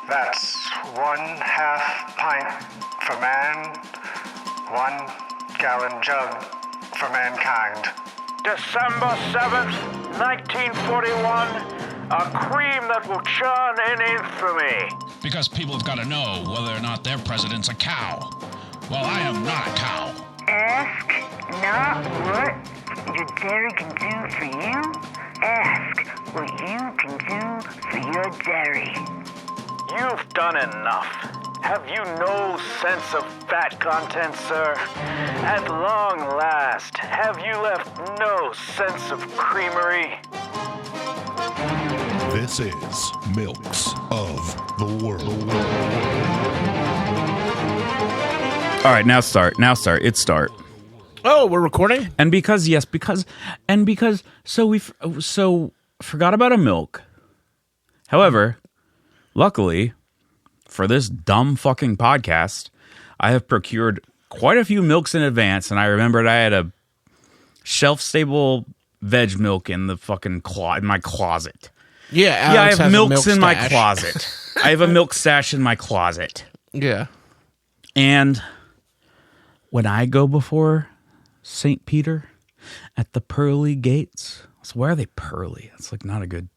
That's 1/2 pint for man, 1 gallon jug for mankind. December 7th, 1941, a cream that will churn in infamy. Because people have got to know whether or not their president's a cow. Well, I am not a cow. Ask not what your dairy can do for you. Ask what you can do for your dairy. You've done enough. Have you no sense of fat content, sir? At long last, have you left no sense of creamery? This is Milks of the World. All right, now start. It's start. Oh, we're recording? And because we forgot about a milk. However, luckily for this dumb fucking podcast, I have procured quite a few milks in advance, and I remembered I had a shelf-stable veg milk in the fucking in my closet. Yeah, I have milks in my stash. closet. I have a milk stash in my closet. Yeah. And when I go before St. Peter at the pearly gates, so why are they pearly? It's like not a good...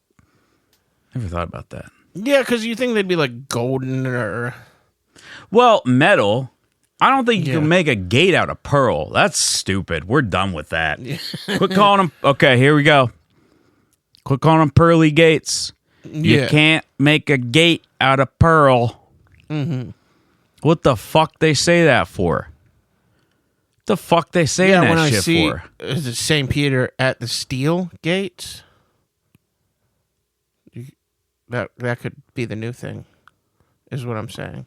Never thought about that. Yeah, because you think they'd be like golden or... Well, metal. I don't think you can make a gate out of pearl. That's stupid. We're done with that. Quit calling them... Okay, here we go. Quit calling them pearly gates. You can't make a gate out of pearl. Mm-hmm. What the fuck they say that for? The fuck they say that when shit I see, for? Is it St. Peter at the steel gates? That could be the new thing, is what I'm saying.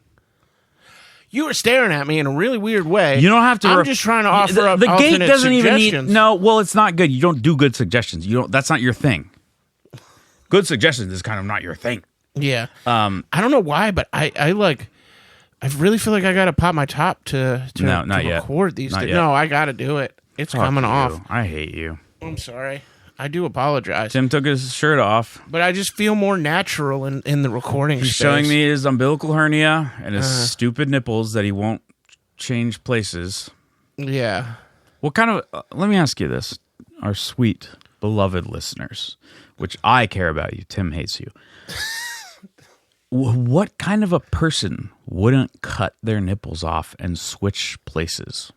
You were staring at me in a really weird way. You don't have to. I'm just trying to offer up the gate doesn't even need. suggestions. No, well, it's not good. You don't do good suggestions. You don't. That's not your thing. Good suggestions is kind of not your thing. Yeah. I don't know why, but I like. I really feel like I got to pop my top to not yet. record these Not things. yet. No, I got to do it. It's Fuck coming you. off. I hate you. I'm sorry. I do apologize. Tim took his shirt off. But I just feel more natural in the recording He's space. showing me his umbilical hernia and his stupid nipples that he won't change places. Yeah. What kind of... let me ask you this. Our sweet, beloved listeners, which I care about you. Tim hates you. What kind of a person wouldn't cut their nipples off and switch places?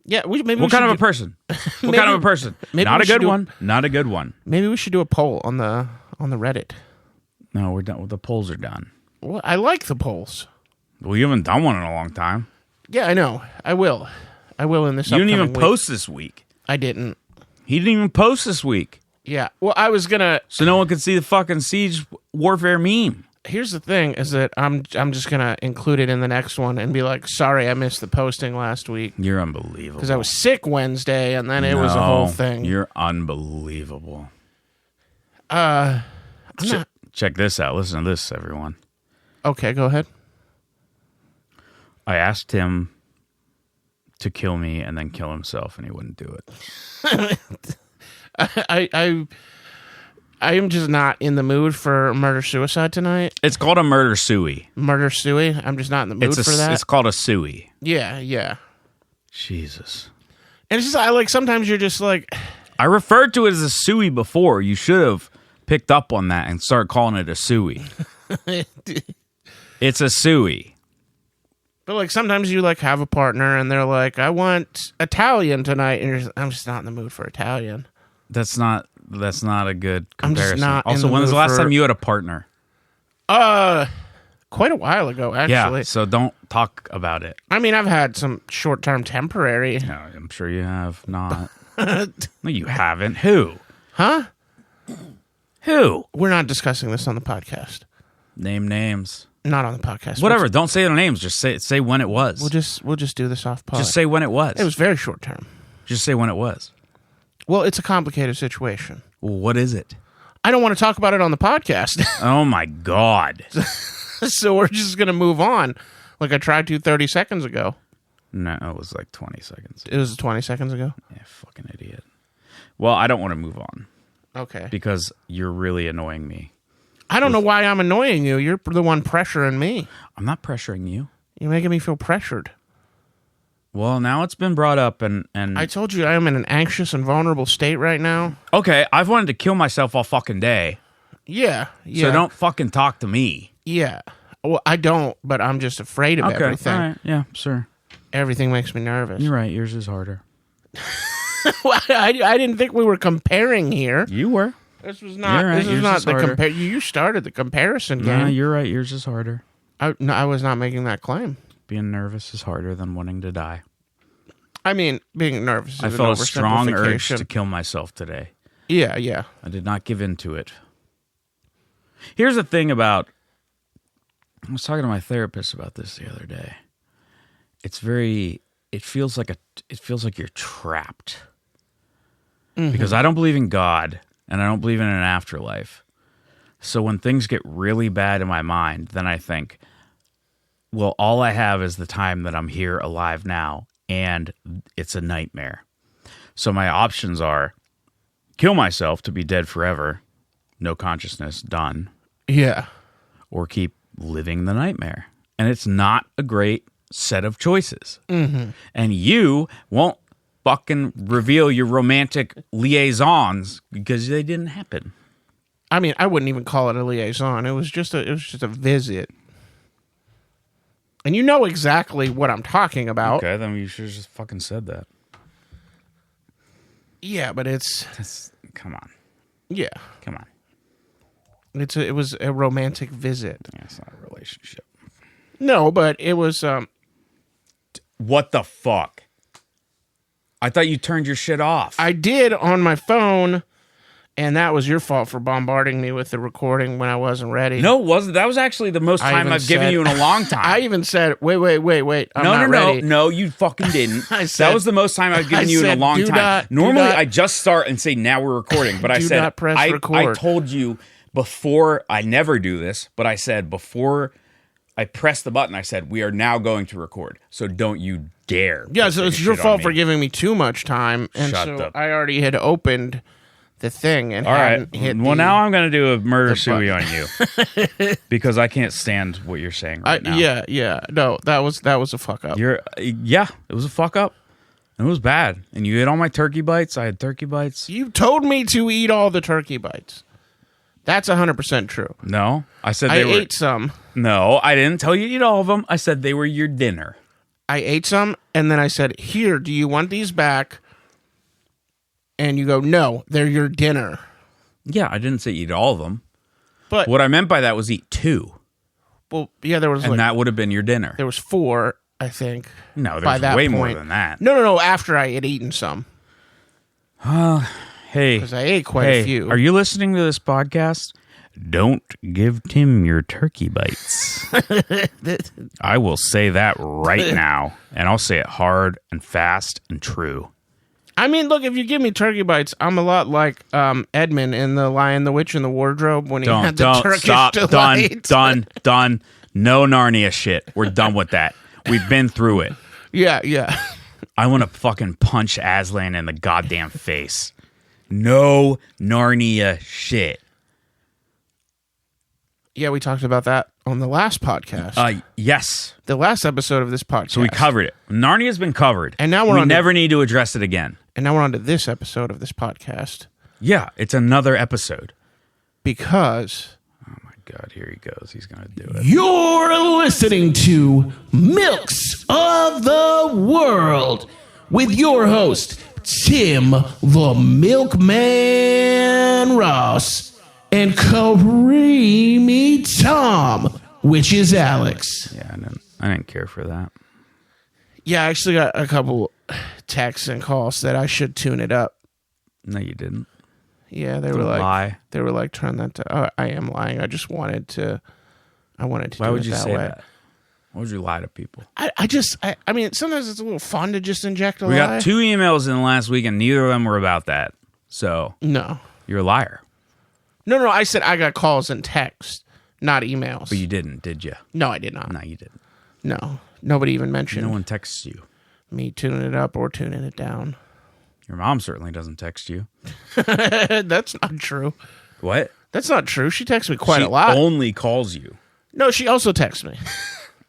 Yeah, maybe What kind of a person? What kind of a person? Not a good one. Not a good one. Maybe we should do a poll on the Reddit. No, we're done. The polls are done. Well, I like the polls. Well, you haven't done one in a long time. Yeah, I know. I will in this. You didn't even upcoming post this week. I didn't. He didn't even post this week. Yeah. Well, I was gonna. So no one could see the fucking Siege Warfare meme. Here's the thing: is that I'm just gonna include it in the next one and be like, sorry, I missed the posting last week You're unbelievable. because I was sick Wednesday, and then it was a whole thing. You're unbelievable. Check this out. Listen to this, everyone. Okay, go ahead. I asked him to kill me and then kill himself, and he wouldn't do it. I am just not in the mood for murder-suicide tonight. It's called a murder suey. Murder-suey? I'm just not in the mood for that. It's called a suey. Yeah. Jesus. And it's just, sometimes you're just like... I referred to it as a suey before. You should have picked up on that and started calling it a suey. It's a suey. But, sometimes you, have a partner, and they're like, I want Italian tonight, and you're just, I'm just not in the mood for Italian. That's not a good comparison. I'm just not also, in the when was the mood last for- time you had a partner? Quite a while ago, actually. Yeah, so don't talk about it. I mean, I've had some short-term temporary. No, I'm sure you have not. No, you haven't. Who? Huh? Who? We're not discussing this on the podcast. Name names. Not on the podcast. Whatever. Don't say their names. Just say when it was. We'll just do this off pod. Just say when it was. It was very short-term. Just say when it was. Well, it's a complicated situation. Well, what is it? I don't want to talk about it on the podcast. Oh, my God. So we're just going to move on like I tried to 30 seconds ago. No, it was like 20 seconds. It was 20 seconds ago? Yeah, fucking idiot. Well, I don't want to move on Okay. because you're really annoying me. I don't know why I'm annoying you. You're the one pressuring me. I'm not pressuring you. You're making me feel pressured. Well, now it's been brought up, and I told you I am in an anxious and vulnerable state right now. okay, I've wanted to kill myself all fucking day. Yeah. So don't fucking talk to me. Yeah. Well, I don't, but I'm just afraid of everything. All right. Yeah, sure. Everything makes me nervous. You're right. Yours is harder. Well, I didn't think we were comparing here. You were. This was not. Right, this is yours not is the harder. compare. You started the comparison No, game. you're right. Yours is harder. I was not making that claim. Being nervous is harder than wanting to die. I mean, being nervous is I an felt a strong urge oversimplification. to kill myself today. Yeah. I did not give in to it. Here's the thing about... I was talking to my therapist about this the other day. It feels like you're trapped. Because I don't believe in God, and I don't believe in an afterlife. So when things get really bad in my mind, then I think, well, all I have is the time that I'm here alive now, and it's a nightmare. So my options are kill myself to be dead forever, no consciousness, done, Yeah. or keep living the nightmare. And it's not a great set of choices. And you won't fucking reveal your romantic liaisons because they didn't happen. I mean, I wouldn't even call it a liaison. It was just a visit. And you know exactly what I'm talking about. Okay, then you should have just fucking said that. Yeah, but it's Come on. yeah. Come on. It was a romantic visit. Yeah, it's not a relationship. No, but it was What the fuck? I thought you turned your shit off. I did on my phone, and that was your fault for bombarding me with the recording when I wasn't ready. No, it wasn't. That was actually the most I time even I've given said- you in a long time. I even said, wait. I'm not ready. No, you fucking didn't. I said- that was the most time I've given I you in said, a long do time. not- do Normally, not- I just start and say, now we're recording. But I Do said, not press I record. told you before, I never do this, but I said before I pressed the button, I said, we are now going to record. So don't you dare. Yeah, put so it's shit your on fault me. for giving me too much time, and Shut so up. I already had opened the thing and All right. hadn't hit Well, the- now I'm going to do a murder the suey on you because I can't stand what you're saying right now. Yeah. No, that was a fuck up. Yeah, it was a fuck up. It was bad. And you ate all my turkey bites. I had turkey bites. You told me to eat all the turkey bites. That's 100% true. No, I said I they were. ate some. No, I didn't tell you to eat all of them. I said they were your dinner. I ate some, and then I said, "Here, do you want these back?" And you go, "No, they're your dinner." Yeah, I didn't say eat all of them. But What I meant by that was eat 2, well, yeah, there was and that would have been your dinner. there was 4, I think. No, by there's that way more point. than that. No. After I had eaten some, Hey, because I ate quite a few. Are you listening to this podcast? Don't give Tim your turkey bites. I will say that right now, and I'll say it hard and fast and true. I mean, look, if you give me turkey bites, I'm a lot like Edmund in The Lion, the Witch, and the Wardrobe when he had the Don't Turkish stop. delight. Done. No Narnia shit. We're done with that. We've been through it. Yeah. I want to fucking punch Aslan in the goddamn face. No Narnia shit. Yeah, we talked about that on the last podcast. Yes. The last episode of this podcast. So we covered it. Narnia's been covered. And now we're we on to- never need to address it again. And now we're on to this episode of this podcast Yeah, it's another episode. because Oh my God, here he goes. He's going to do it. You're listening to Milks of the World with your host, Tim the Milkman Ross and Creamy Tom, which is Alex. Yeah, I didn't care for that. yeah, I actually got a couple texts and calls that I should tune it up. No, you didn't. Yeah, they Don't were like lie. they were like turn that to I am lying. I just wanted to Why do would it you that say way. that? Why would you lie to people? I mean, sometimes it's a little fun to just inject a We lie. got 2 emails in the last week, and neither of them were about that. So No. you're a liar. No, I said I got calls and texts, not emails. But you didn't, did you? No, I did not. No, you didn't. No. Nobody even mentioned No one texts you. me tuning it up or tuning it down. Your mom certainly doesn't text you. That's not true. What? That's not true. She texts me quite She a lot. only calls you. No, she also texts me.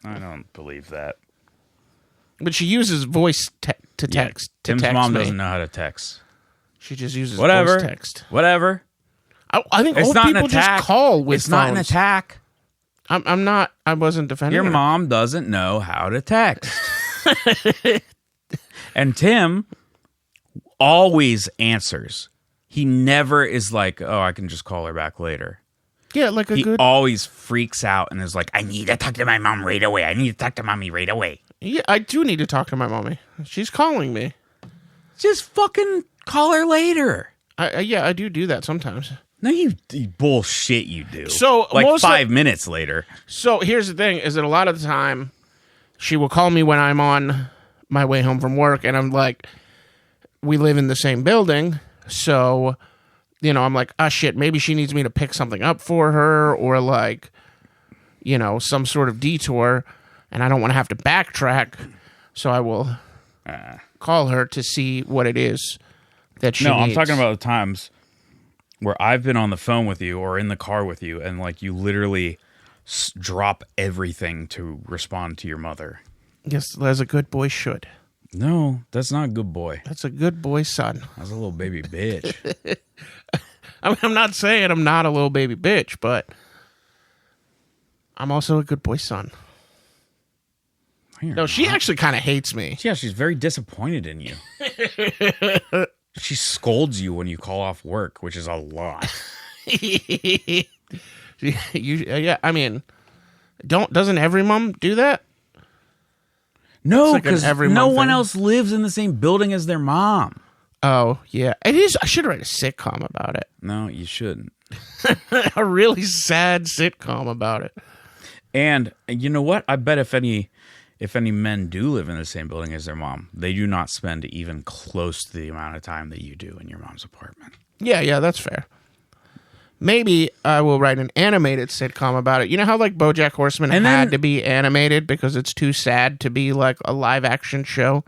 I don't believe that. But she uses voice to Yeah, text. Tim's to text mom me. doesn't know how to text. She just uses Whatever. voice text. Whatever. I think It's old not an people attack. just call with It's not an phones. attack. I'm not. I wasn't defending Your her. mom doesn't know how to text. And Tim always answers. He never is like, oh, I can just call her back later. Yeah, like a He good. always freaks out and is like, I need to talk to my mom right away. I need to talk to mommy right away. Yeah, I do need to talk to my mommy. She's calling me. Just fucking call her later. Yeah, I do that sometimes. No, you bullshit you do. So, like most 5 minutes later. So here's the thing: is that a lot of the time, she will call me when I'm on my way home from work, and I'm like, we live in the same building, so I'm like, ah, shit, maybe she needs me to pick something up for her, or like, some sort of detour, and I don't want to have to backtrack, so I will call her to see what it is that she No, needs. I'm talking about the times where I've been on the phone with you or in the car with you, and like you literally drop everything to respond to your mother. Yes, as a good boy should. No, that's not a good boy. That's a good boy son. That's a little baby bitch. I mean, I'm not saying I'm not a little baby bitch, but I'm also a good boy son. No, she actually kind of hates me. Yeah, she's very disappointed in you. She scolds you when you call off work, which is a lot. Yeah, I mean, doesn't every mom do that? No, like an because every no month one thing. else lives in the same building as their mom. Oh, yeah. It is. I should write a sitcom about it. No, you shouldn't. A really sad sitcom about it. And you know what? I bet if any men do live in the same building as their mom, they do not spend even close to the amount of time that you do in your mom's apartment. Yeah, that's fair. Maybe I will write an animated sitcom about it. You know how like BoJack Horseman had to be animated because it's too sad to be like a live action show?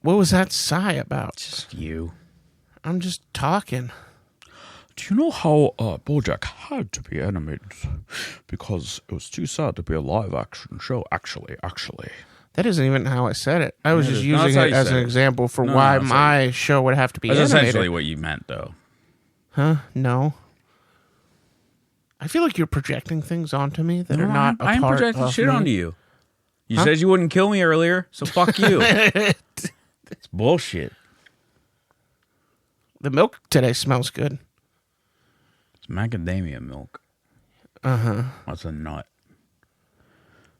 What was that sigh about? Just you. I'm just talking. Do you know how BoJack had to be animated? Because it was too sad to be a live action show. Actually. That isn't even how I said it. I was just No, that's using how it you as said an it. example for No, why that's how my show would have to be That's animated. essentially what you meant, though. Huh? No. I feel like you're projecting things onto me that are not a I'm part projecting of shit me. onto you. You said you wouldn't kill me earlier, so fuck you. It's bullshit. The milk today smells good. It's macadamia milk. Uh-huh. What's a nut?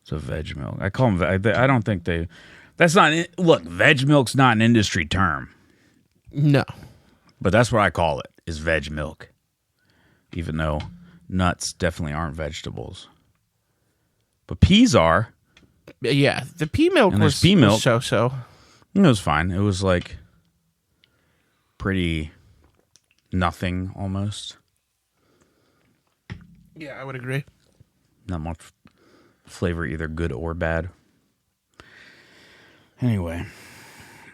It's a veg milk. I call them. I don't think they. That's not. Look, veg milk's not an industry term, No. but that's what I call it. Is veg milk, even though nuts definitely aren't vegetables, but peas are. Yeah, the pea milk And there's was pea milk. was so-so. It was fine. It was like pretty nothing almost. Yeah, I would agree. Not much flavor, either good or bad. Anyway,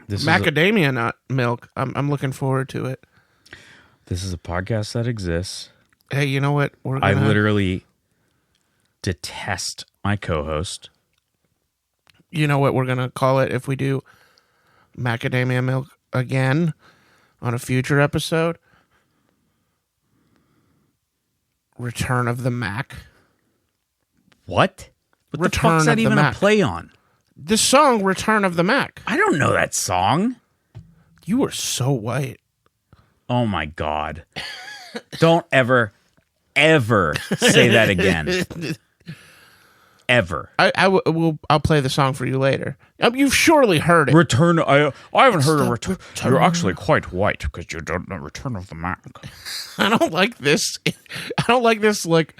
this Macadamia nut milk. I'm looking forward to it. this is a podcast that exists. Hey, you know what? We're I gonna, literally detest my co-host. You know what we're gonna call it if we do macadamia milk again on a future episode? Return of the Mac. What? What the Return fuck's that of the even Mac. a play on? The song Return of the Mac. I don't know that song. You are so white. Oh my God. Don't ever say that again. Ever. I'll play the song for you later. You've surely heard it. Return. I haven't heard of Return. You're actually quite white because you don't know Return of the Mac. I don't like this. I don't like this like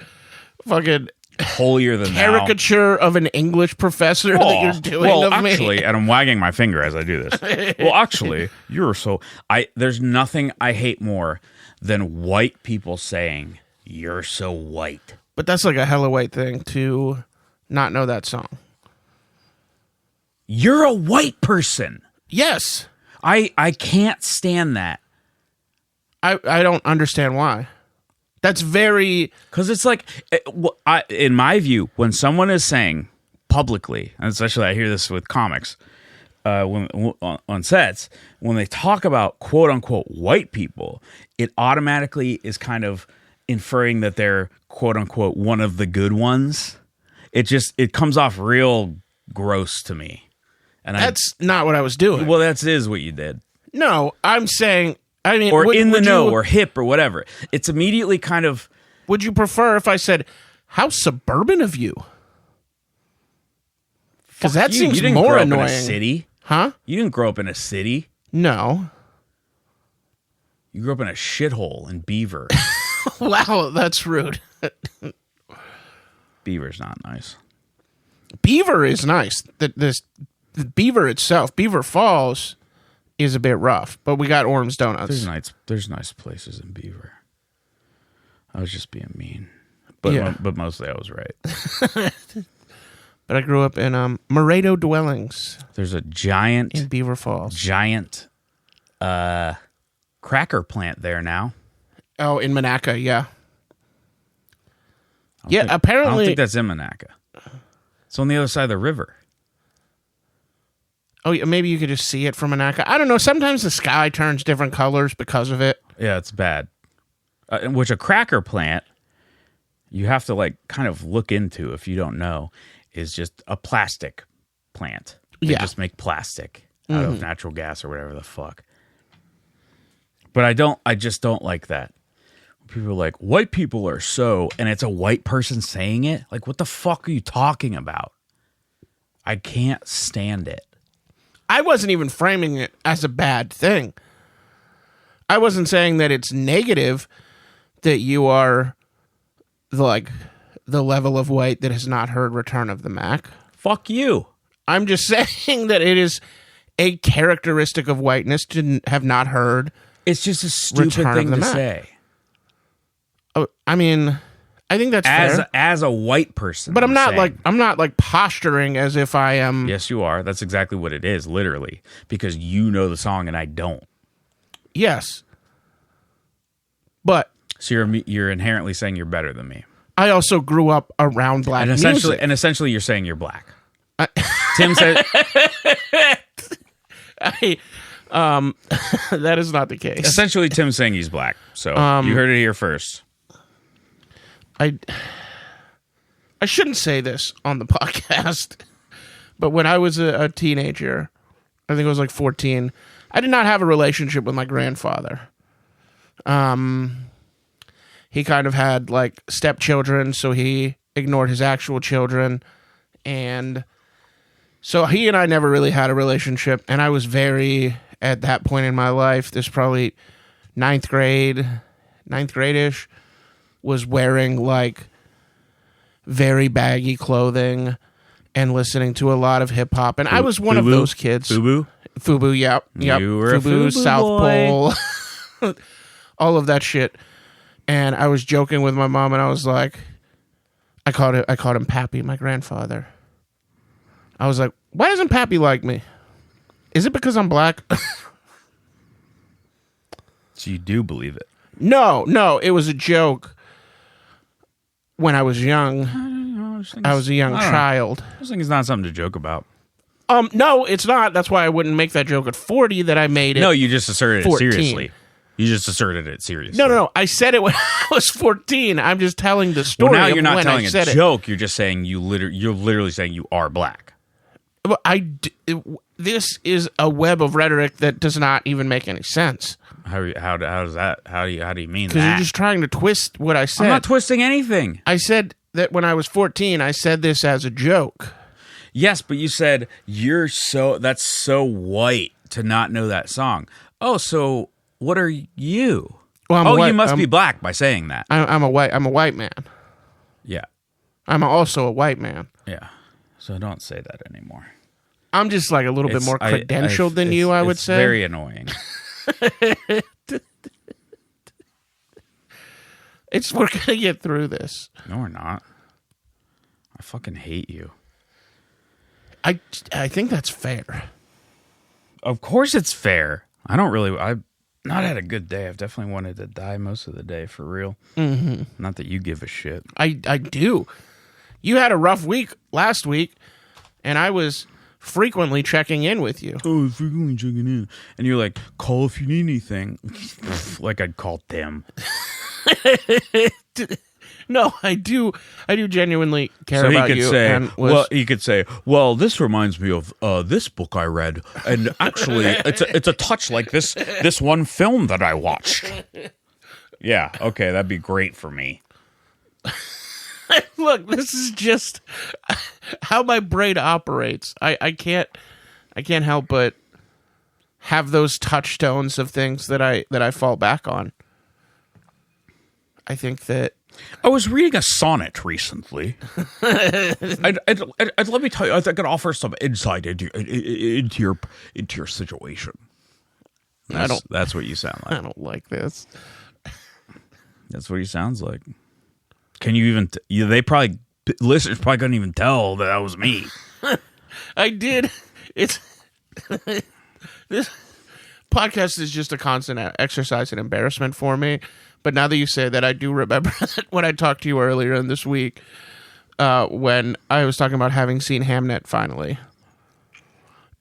fucking Holier than thou. caricature of an English professor that you're doing well, of actually, me. and I'm wagging my finger as I do this. Well, actually, you're so. There's nothing I hate more than white people saying you're so white. But that's like a hella white thing to not know that song. You're a white person. Yes. I can't stand that. I don't understand why. That's very... Because it's like, in my view, when someone is saying publicly, and especially I hear this with comics, on sets, when they talk about quote unquote white people, it automatically is kind of inferring that they're quote unquote one of the good ones. It comes off real gross to me. And that's not what I was doing. Well, that is what you did. No, I'm saying, I mean, or in the know, or hip, or whatever. It's immediately kind of. Would you prefer if I said, "How suburban of you"? Because that seems more annoying. In a city, huh? You didn't grow up in a city. No, you grew up in a shithole in Beaver. Wow, that's rude. Beaver's not nice. Beaver is nice. The Beaver itself, Beaver Falls, is a bit rough, but we got Orm's Donuts. There's nice places in Beaver. I was just being mean, but mostly I was right. But I grew up in Moreto Dwellings. There's a giant in Beaver Falls, cracker plant there now. Oh, in Monaca, yeah. Apparently I don't think that's in Monaca. It's on the other side of the river. Oh, yeah, maybe you could just see it from Monaca. I don't know. Sometimes the sky turns different colors because of it. Yeah, it's bad. Which a cracker plant, you have to like kind of look into, if you don't know, is just a plastic plant. They just make plastic out of natural gas or whatever the fuck. But I just don't like that. People are like, white people are so, and it's a white person saying it. Like, what the fuck are you talking about? I can't stand it. I wasn't even framing it as a bad thing. I wasn't saying that it's negative that you are the level of white that has not heard Return of the Mac. Fuck you. I'm just saying that it is a characteristic of whiteness to have not heard. It's just a stupid thing to say. Oh, I mean, I think that's fair. As a white person. But I'm not like posturing as if I am. Yes, you are. That's exactly what it is, literally, because you know the song and I don't. Yes. But so you're inherently saying you're better than me. I also grew up around black music. And essentially you're saying you're black. Tim said that is not the case. Essentially Tim's saying he's black. So you heard it here first. I shouldn't say this on the podcast, but when I was a teenager, I think I was like 14, I did not have a relationship with my grandfather. He kind of had like stepchildren, so he ignored his actual children. And so he and I never really had a relationship. And I was very, at that point in my life, this probably ninth grade-ish, was wearing like very baggy clothing and listening to a lot of hip hop. And I was one of those kids. Fubu, yep. You were Fubu, a Fubu South boy. Pole, all of that shit. And I was joking with my mom, and I was like, I called him Pappy, my grandfather. I was like, why doesn't Pappy like me? Is it because I'm black? So you do believe it? No, it was a joke. When I was young, I was a young child. I just think it's not something to joke about. No, it's not. That's why I wouldn't make that joke at 40 that I made it. No, you just asserted 14. it seriously. You just asserted it seriously. No. I said it when I was 14. I'm just telling the story. Well, now you're not when telling I said a joke. You're just saying you're literally saying you are black. This is a web of rhetoric that does not even make any sense. How does that? How do you mean that? Because you're just trying to twist what I said. I'm not twisting anything. I said that when I was 14, I said this as a joke. Yes, but you said that's so white to not know that song. Oh, so what are you? Well, you must be black by saying that. I'm a white man. Yeah. I'm also a white man. Yeah. So don't say that anymore. I'm just like a little bit more credentialed than you, I would say. It's very annoying. We're gonna get through this. No, we're not. I fucking hate you. I think that's fair. Of course it's fair. I don't really. not had a good day. I've definitely wanted to die most of the day, for real. Mm-hmm. Not that you give a shit. I do. You had a rough week last week, and I was frequently checking in with you. Oh, frequently checking in. And you're like, call if you need anything. Like I'd call Tim. No, I do genuinely care about you. He could say, well, this reminds me of this book I read, and actually, it's a touch like this one film that I watched. Yeah, okay, that'd be great for me. Look, this is just how my brain operates. I can't help but have those touchstones of things that I fall back on. I think that I was reading a sonnet recently. I'd let me tell you, I think it offers some insight into your situation. That's what you sound like. I don't like this. That's what he sounds like. Can you even? Listeners probably couldn't even tell that was me. I did. It's this podcast is just a constant exercise in embarrassment for me. But now that you say that, I do remember that when I talked to you earlier in this week, when I was talking about having seen Hamnet finally,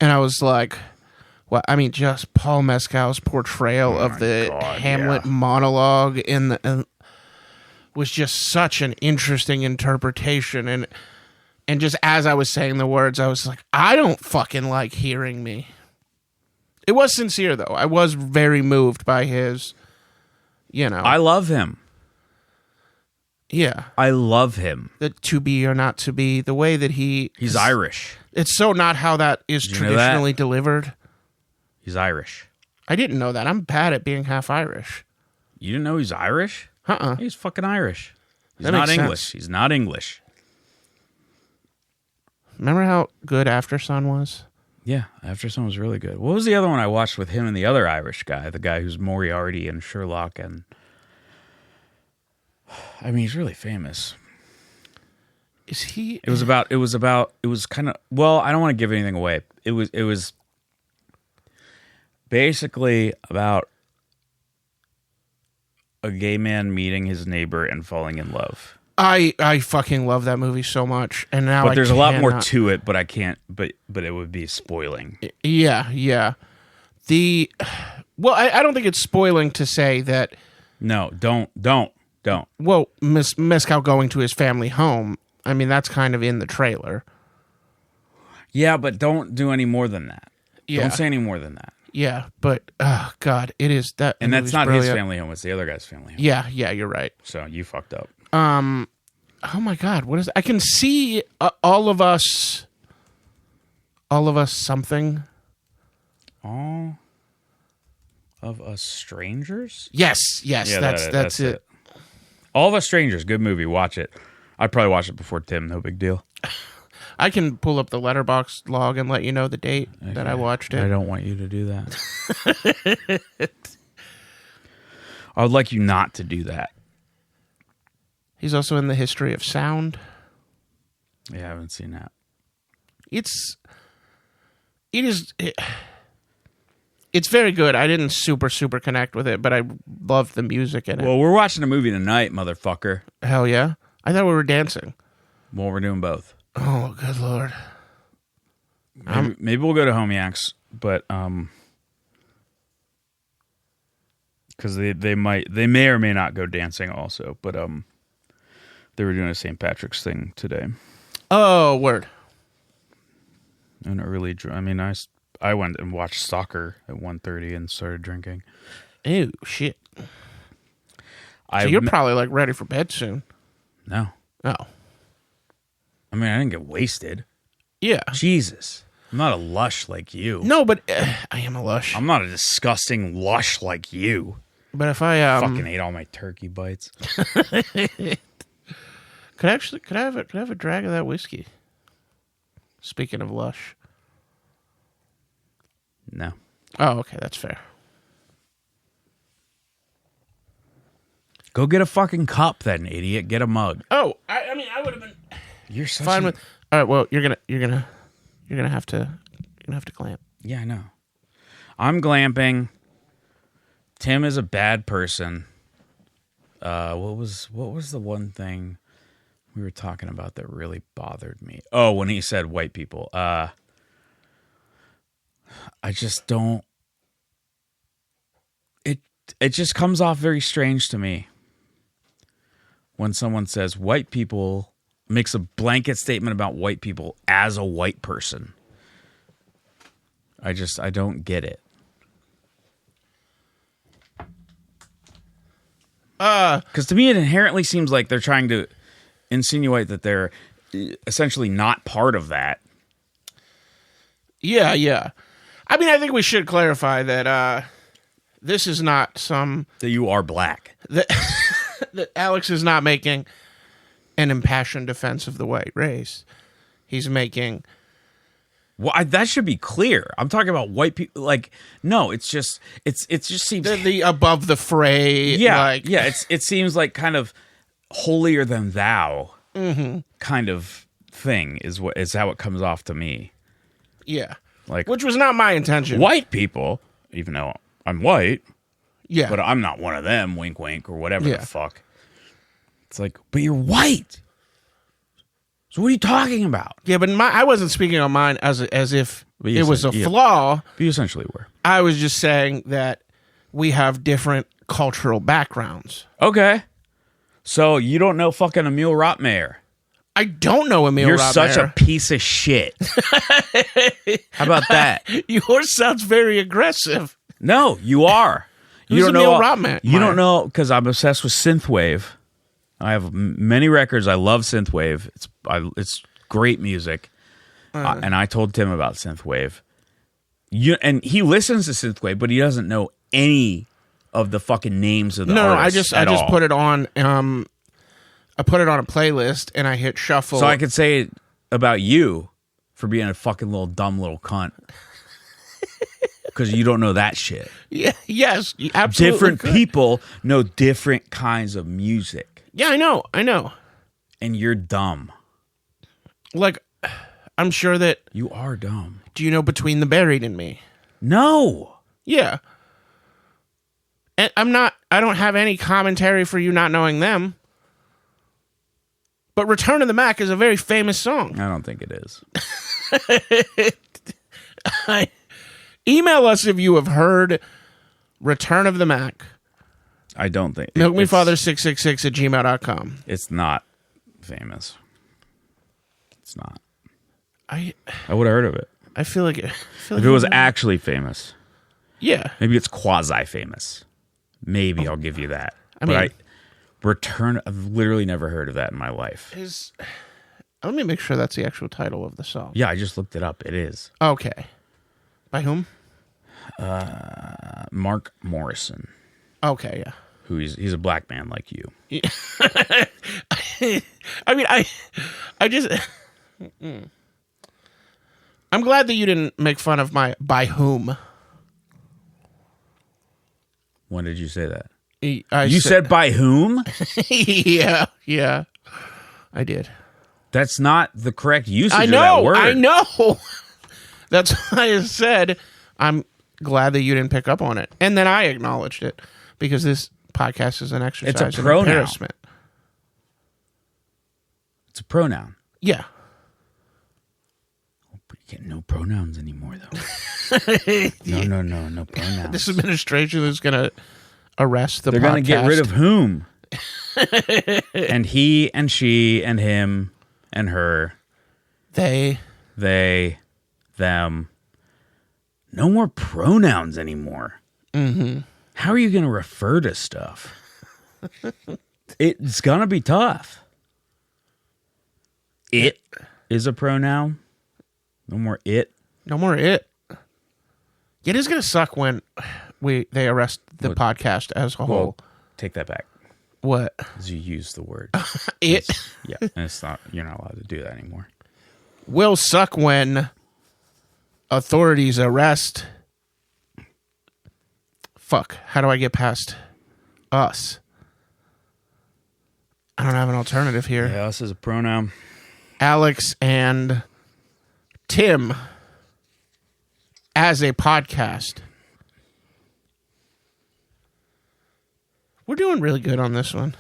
and I was like, "Well, I mean, just Paul Mescal's portrayal of the Hamlet monologue in the was just such an interesting interpretation." And just as I was saying the words, I was like, "I don't fucking like hearing me." It was sincere, though. I was very moved by his. You know, I love him. Yeah, I love him. The to be or not to be, the way that he's Irish. It's so not how that is traditionally delivered. He's Irish. I didn't know that. I'm bad at being half Irish. You didn't know he's Irish? He's fucking Irish. He's that not English. Sense. He's not English. Remember how good After Sun was? Yeah, After Sun was really good. What was the other one I watched with him and the other Irish guy? The guy who's Moriarty and Sherlock, and I mean, he's really famous. Is he? It was kind of, well, I don't want to give anything away. It was basically about a gay man meeting his neighbor and falling in love. I fucking love that movie so much, and now but there's a lot more to it. But I can't. But it would be spoiling. Yeah. I don't think it's spoiling to say that. No, don't. Well, Mescal going to his family home. I mean, that's kind of in the trailer. Yeah, but don't do any more than that. Yeah. Don't say any more than that. Yeah, but oh god, it is that. And that's not brilliant. His family home; it's the other guy's family home. Yeah, you're right. So you fucked up. Oh my god, what is? I can see all of us something. All of us strangers. Yes, yeah, that's it. All of Us Strangers, good movie. Watch it. I'd probably watch it before Tim. No big deal. I can pull up the Letterboxd log and let you know the date that I watched it. I don't want you to do that. I would like you not to do that. He's also in The History of Sound. Yeah, I haven't seen that. It's very good. I didn't super connect with it, but I love the music in it. Well, we're watching a movie tonight, motherfucker. Hell yeah. I thought we were dancing. Well, we're doing both. Oh, good lord. Maybe we'll go to Homiacs, but because they may or may not go dancing also, but they were doing a St. Patrick's thing today. Oh, word. And it really drew. I mean, I went and watched soccer at 1:30 and started drinking. Ew, shit. So you're probably like ready for bed soon. No. Oh. I mean, I didn't get wasted. Yeah. Jesus. I'm not a lush like you. No, but I am a lush. I'm not a disgusting lush like you. But if I fucking ate all my turkey bites. Could I have a drag of that whiskey? Speaking of lush. No. Oh, okay, that's fair. Go get a fucking cup, then, idiot. Get a mug. Oh, I mean, I would have been. You're so fine with. All right, well, you're gonna have to glamp. Yeah, I know. I'm glamping Tim is a bad person. What was the one thing we were talking about that really bothered me? Oh, when he said white people. I just don't. It just comes off very strange to me when someone says white people, makes a blanket statement about white people as a white person. I don't get it. Because to me, it inherently seems like they're trying to insinuate that they're essentially not part of that. Yeah, yeah. I mean, I think we should clarify that this is not some... That you are black. That Alex is not making an impassioned defense of the white race. He's making... Well, that should be clear. I'm talking about white people. Like, no, it just seems the above the fray. Yeah, yeah. It seems like kind of holier than thou kind of thing is how it comes off to me. Yeah, like, which was not my intention. White people, even though I'm white, yeah, but I'm not one of them. Wink, wink, or whatever the fuck. It's like, but you're white. So what are you talking about? Yeah, but I wasn't speaking on mine as if it was a flaw. You essentially were. I was just saying that we have different cultural backgrounds. Okay. So you don't know fucking Emil Rotmeyer. I don't know Emil Rotmeyer. You're such a piece of shit. How about that? Yours sounds very aggressive. No, you are. You don't know Rotmeyer. You don't know, because I'm obsessed with synthwave. I have many records. I love synthwave. It's great music. And I told Tim about synthwave. And he listens to synthwave, but he doesn't know any of the fucking names of the artists. I just put it on. I put it on a playlist and I hit shuffle. So I could say about you for being a fucking little dumb little cunt. Because you don't know that shit. Yeah. Yes. Absolutely. Different people know different kinds of music. Yeah, I know. And you're dumb. Like, I'm sure that... You are dumb. Do you know Between the Buried and Me? No. Yeah. And I don't have any commentary for you not knowing them. But Return of the Mac is a very famous song. I don't think it is. Email us if you have heard Return of the Mac. I don't think. MilkMeFather666@gmail.com. It's not famous. It's not. I would have heard of it. I feel like if it was actually famous. Yeah. Maybe it's quasi-famous. Maybe I'll give you that. I've literally never heard of that in my life. Let me make sure that's the actual title of the song. Yeah, I just looked it up. It is. Okay. By whom? Mark Morrison. Okay, yeah. He's a black man like you. Yeah. I mean, I just... I'm glad that you didn't make fun of my by whom. When did you say that? You said by whom? Yeah, I did. That's not the correct usage of that word. I know. That's why I said I'm glad that you didn't pick up on it. And then I acknowledged it because this podcast is an exercise in embarrassment. It's a pronoun. Yeah. But you get no pronouns anymore, though. No pronouns. This administration is going to arrest the podcast. They're going to get rid of whom? And he and she and him and her. They, them. No more pronouns anymore. Mm-hmm. How are you going to refer to stuff? It's going to be tough. It is a pronoun. No more it. No more it. It is going to suck when they arrest the podcast as a whole. Well, take that back. What? Because you use the word. It. Yeah, and it's not. You're not allowed to do that anymore. Will suck when authorities arrest. Fuck. How do I get past us? I don't have an alternative here. Yeah, us is a pronoun. Alex and Tim as a podcast. We're doing really good on this one.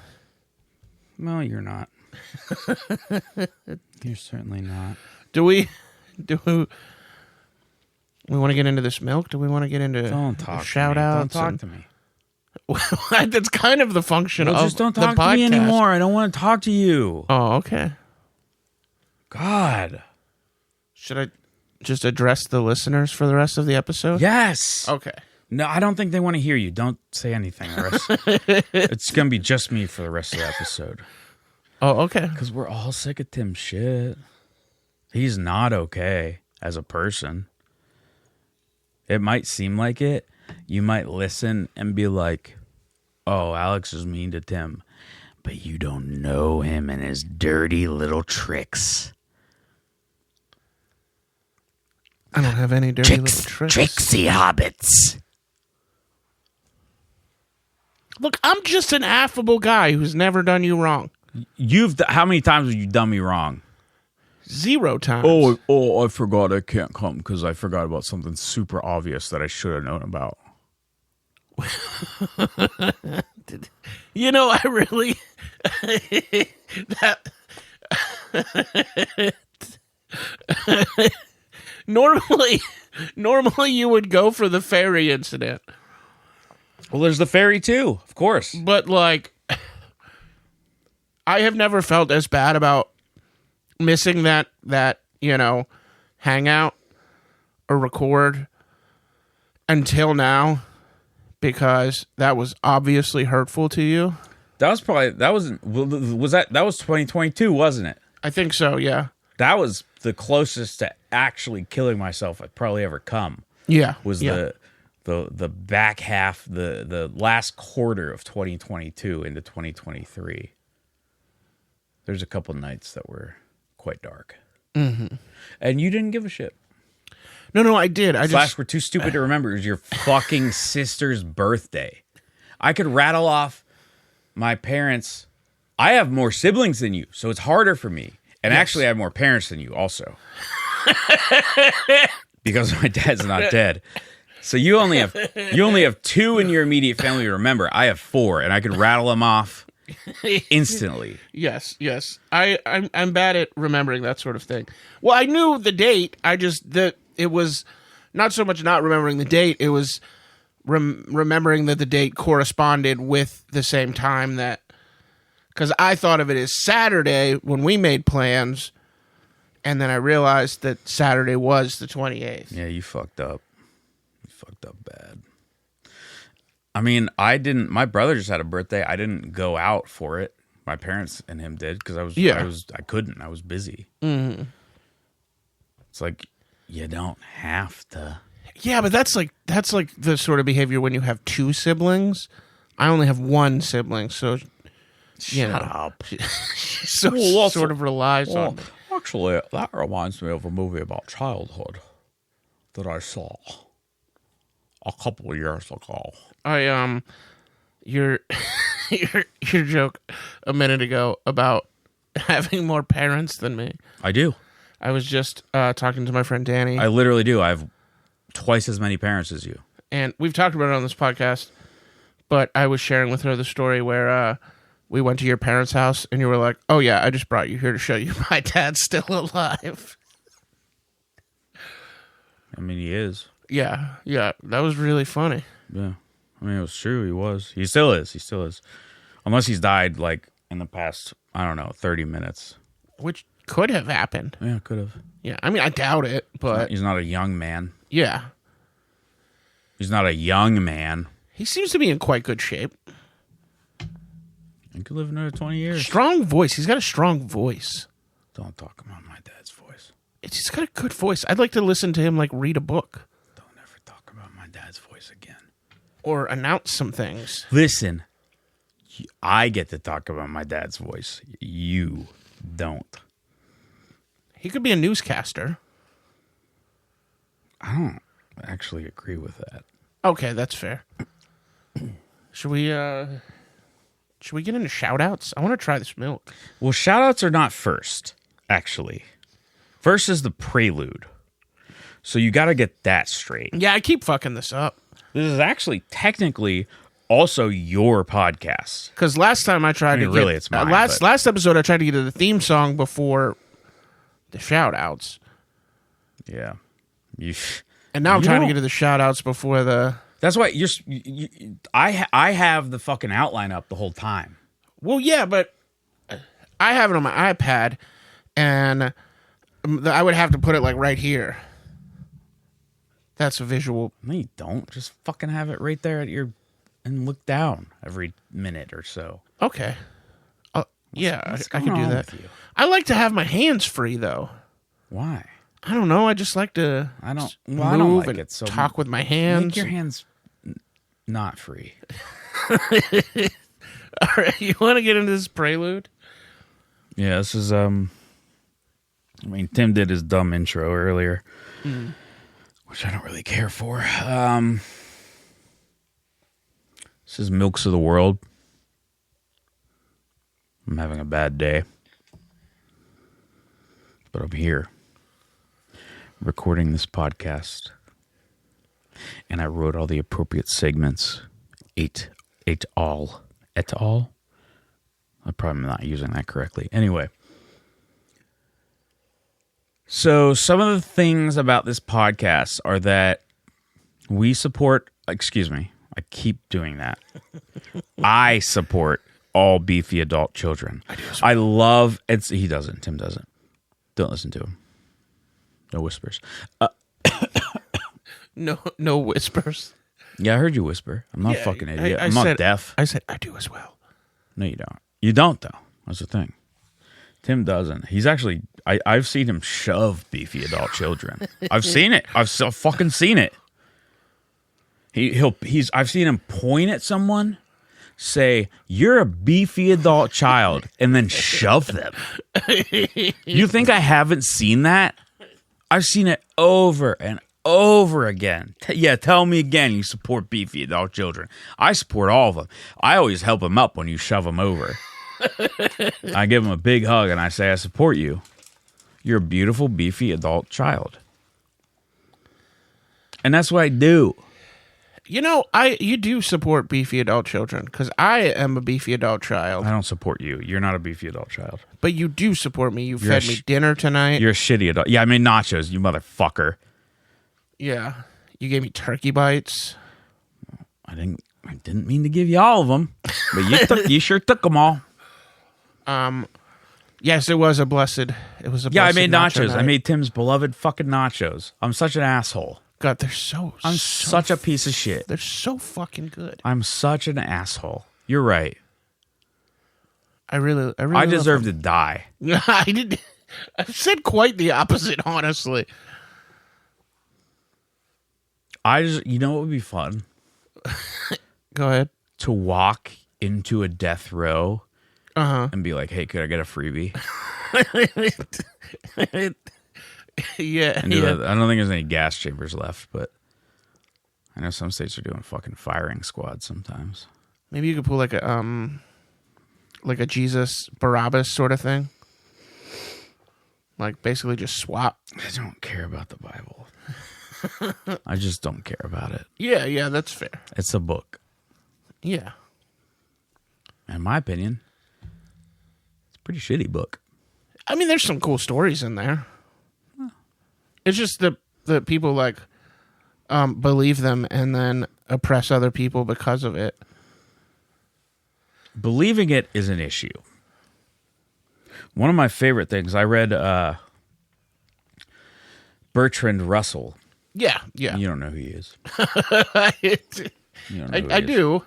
No, you're not. You're certainly not. Do we want to get into this milk? Do we want to get into Don't talk shout to me. outs? Don't talk to me. That's kind of the function of Just don't the talk to podcast. me anymore. I don't want to talk to you. Oh, okay. God. Should I just address the listeners for the rest of the episode? Yes. Okay. No, I don't think they want to hear you. Don't say anything. It's going to be just me for the rest of the episode. Oh, okay. Because we're all sick of Tim's shit. He's not okay as a person. It might seem like it. You might listen and be like, oh, Alex is mean to Tim. But you don't know him and his dirty little tricks. I don't have any dirty little tricks. Tricksy hobbits. Look, I'm just an affable guy who's never done you wrong. How many times have you done me wrong? 0 times. Oh, I forgot I can't come because I forgot about something super obvious that I should have known about. You know, I really that normally you would go for the ferry incident. Well, there's the ferry too, of course. But like I have never felt as bad about missing that hangout or record until now, because that was obviously hurtful to you. That was 2022, wasn't it? I think so, yeah. That was the closest to actually killing myself I'd probably ever come. Yeah. Was the back half, the last quarter of 2022 into 2023. There's a couple nights that were quite dark. Mm-hmm. And you didn't give a shit. No, I did. We're too stupid to remember. It was your fucking sister's birthday. I could rattle off my parents. I have more siblings than you, so it's harder for me. And actually, I have more parents than you also. Because my dad's not dead. So you only have 2 in your immediate family to remember. I have 4, and I could rattle them off instantly. Yes. I'm bad at remembering that sort of thing. Well, I knew the date. It was not so much not remembering the date. It was remembering that the date corresponded with the same time that, because I thought of it as Saturday when we made plans, and then I realized that Saturday was the 28th. Yeah, you fucked up. You fucked up bad. I mean, my brother just had a birthday. I didn't go out for it. My parents and him did because I couldn't. I was busy. Mm-hmm. It's like, you don't have to. Yeah, but that's like the sort of behavior when you have 2 siblings. I only have 1 sibling, so Shut up. sort of relies on me. Actually, that reminds me of a movie about childhood that I saw a couple of years ago. Your joke a minute ago about having more parents than me. I do. I was just talking to my friend Danny. I literally do. I have twice as many parents as you. And we've talked about it on this podcast, but I was sharing with her the story where we went to your parents' house and you were like, oh yeah, I just brought you here to show you my dad's still alive. I mean, he is. Yeah. That was really funny. Yeah. I mean, it was true. He was. He still is. Unless he's died, like, in the past, I don't know, 30 minutes. Which could have happened. Yeah, could have. Yeah, I mean, I doubt it, but... He's not a young man. Yeah. He's not a young man. He seems to be in quite good shape. He could live another 20 years. Strong voice. He's got a strong voice. Don't talk about my dad's voice. He's got a good voice. I'd like to listen to him, like, read a book. Don't ever talk about my dad's voice again. Or announce some things. Listen, I get to talk about my dad's voice. You don't. He could be a newscaster. I don't actually agree with that. Okay, that's fair. Should we get into shout-outs? I want to try this milk. Well, shout-outs are not first, actually. First is the prelude. So you got to get that straight. Yeah, I keep fucking this up. This is actually technically also your podcast. Because last time I tried to get... really, it's mine, last episode, I tried to get to the theme song before the shout-outs. Yeah. And now I'm trying to get to the shout-outs before the... That's why I have the fucking outline up the whole time. Well, yeah, but I have it on my iPad, and I would have to put it like right here. That's a visual. No, you don't. Just fucking have it right there and look down every minute or so. Okay. Yeah, what's I going can do on that. with you? I like to have my hands free, though. Why? I don't know. I just like to don't like and it. So talk with my hands. Make your hands not free. All right, you want to get into this prelude? Yeah, this is Tim did his dumb intro earlier, which I don't really care for. This is Milks of the World. I'm having a bad day, but I'm here recording this podcast, and I wrote all the appropriate segments. Et al. I'm probably not using that correctly. Anyway, so some of the things about this podcast are that we support. Excuse me, I keep doing that. I support all beefy adult children. I love it. He doesn't. Tim doesn't. Don't listen to him. No whispers. No whispers. Yeah, I heard you whisper. I'm not a fucking idiot. I'm not deaf. I said I do as well. No, you don't. You don't, though. That's the thing. Tim doesn't. He's actually... I've seen him shove beefy adult children. I've seen it. I've so fucking seen it. I've seen him point at someone, say, "You're a beefy adult child," and then shove them. You think I haven't seen that? I've seen it over and over again. Tell me again you support beefy adult children. I support all of them. I always help them up when you shove them over. I give them a big hug and I say, I support you. You're a beautiful, beefy adult child. And that's what I do. You know, you do support beefy adult children, because I am a beefy adult child. I don't support you. You're not a beefy adult child. But you do support me. You fed me dinner tonight. You're a shitty adult. Yeah, I made nachos, you motherfucker. Yeah. You gave me turkey bites. I didn't mean to give you all of them, but you sure took them all. Yes, it was a blessed. Yeah, I made nachos. Night. I made Tim's beloved fucking nachos. I'm such an asshole. God, I'm such a piece of shit. They're so fucking good. I'm such an asshole. You're right. I really I deserve to die. I did. I've said quite the opposite, honestly. You know what would be fun? Go ahead. To walk into a death row and be like, "Hey, could I get a freebie?" Yeah. I don't think there's any gas chambers left, but I know some states are doing fucking firing squads sometimes. Maybe you could pull like a Jesus Barabbas sort of thing. Like basically just swap. I don't care about the Bible. I just don't care about it. Yeah, that's fair. It's a book. Yeah. In my opinion, it's a pretty shitty book. I mean, there's some cool stories in there. It's just the people like believe them and then oppress other people because of it. Believing it is an issue. One of my favorite things, I read Bertrand Russell. Yeah. You don't know who he is. I do.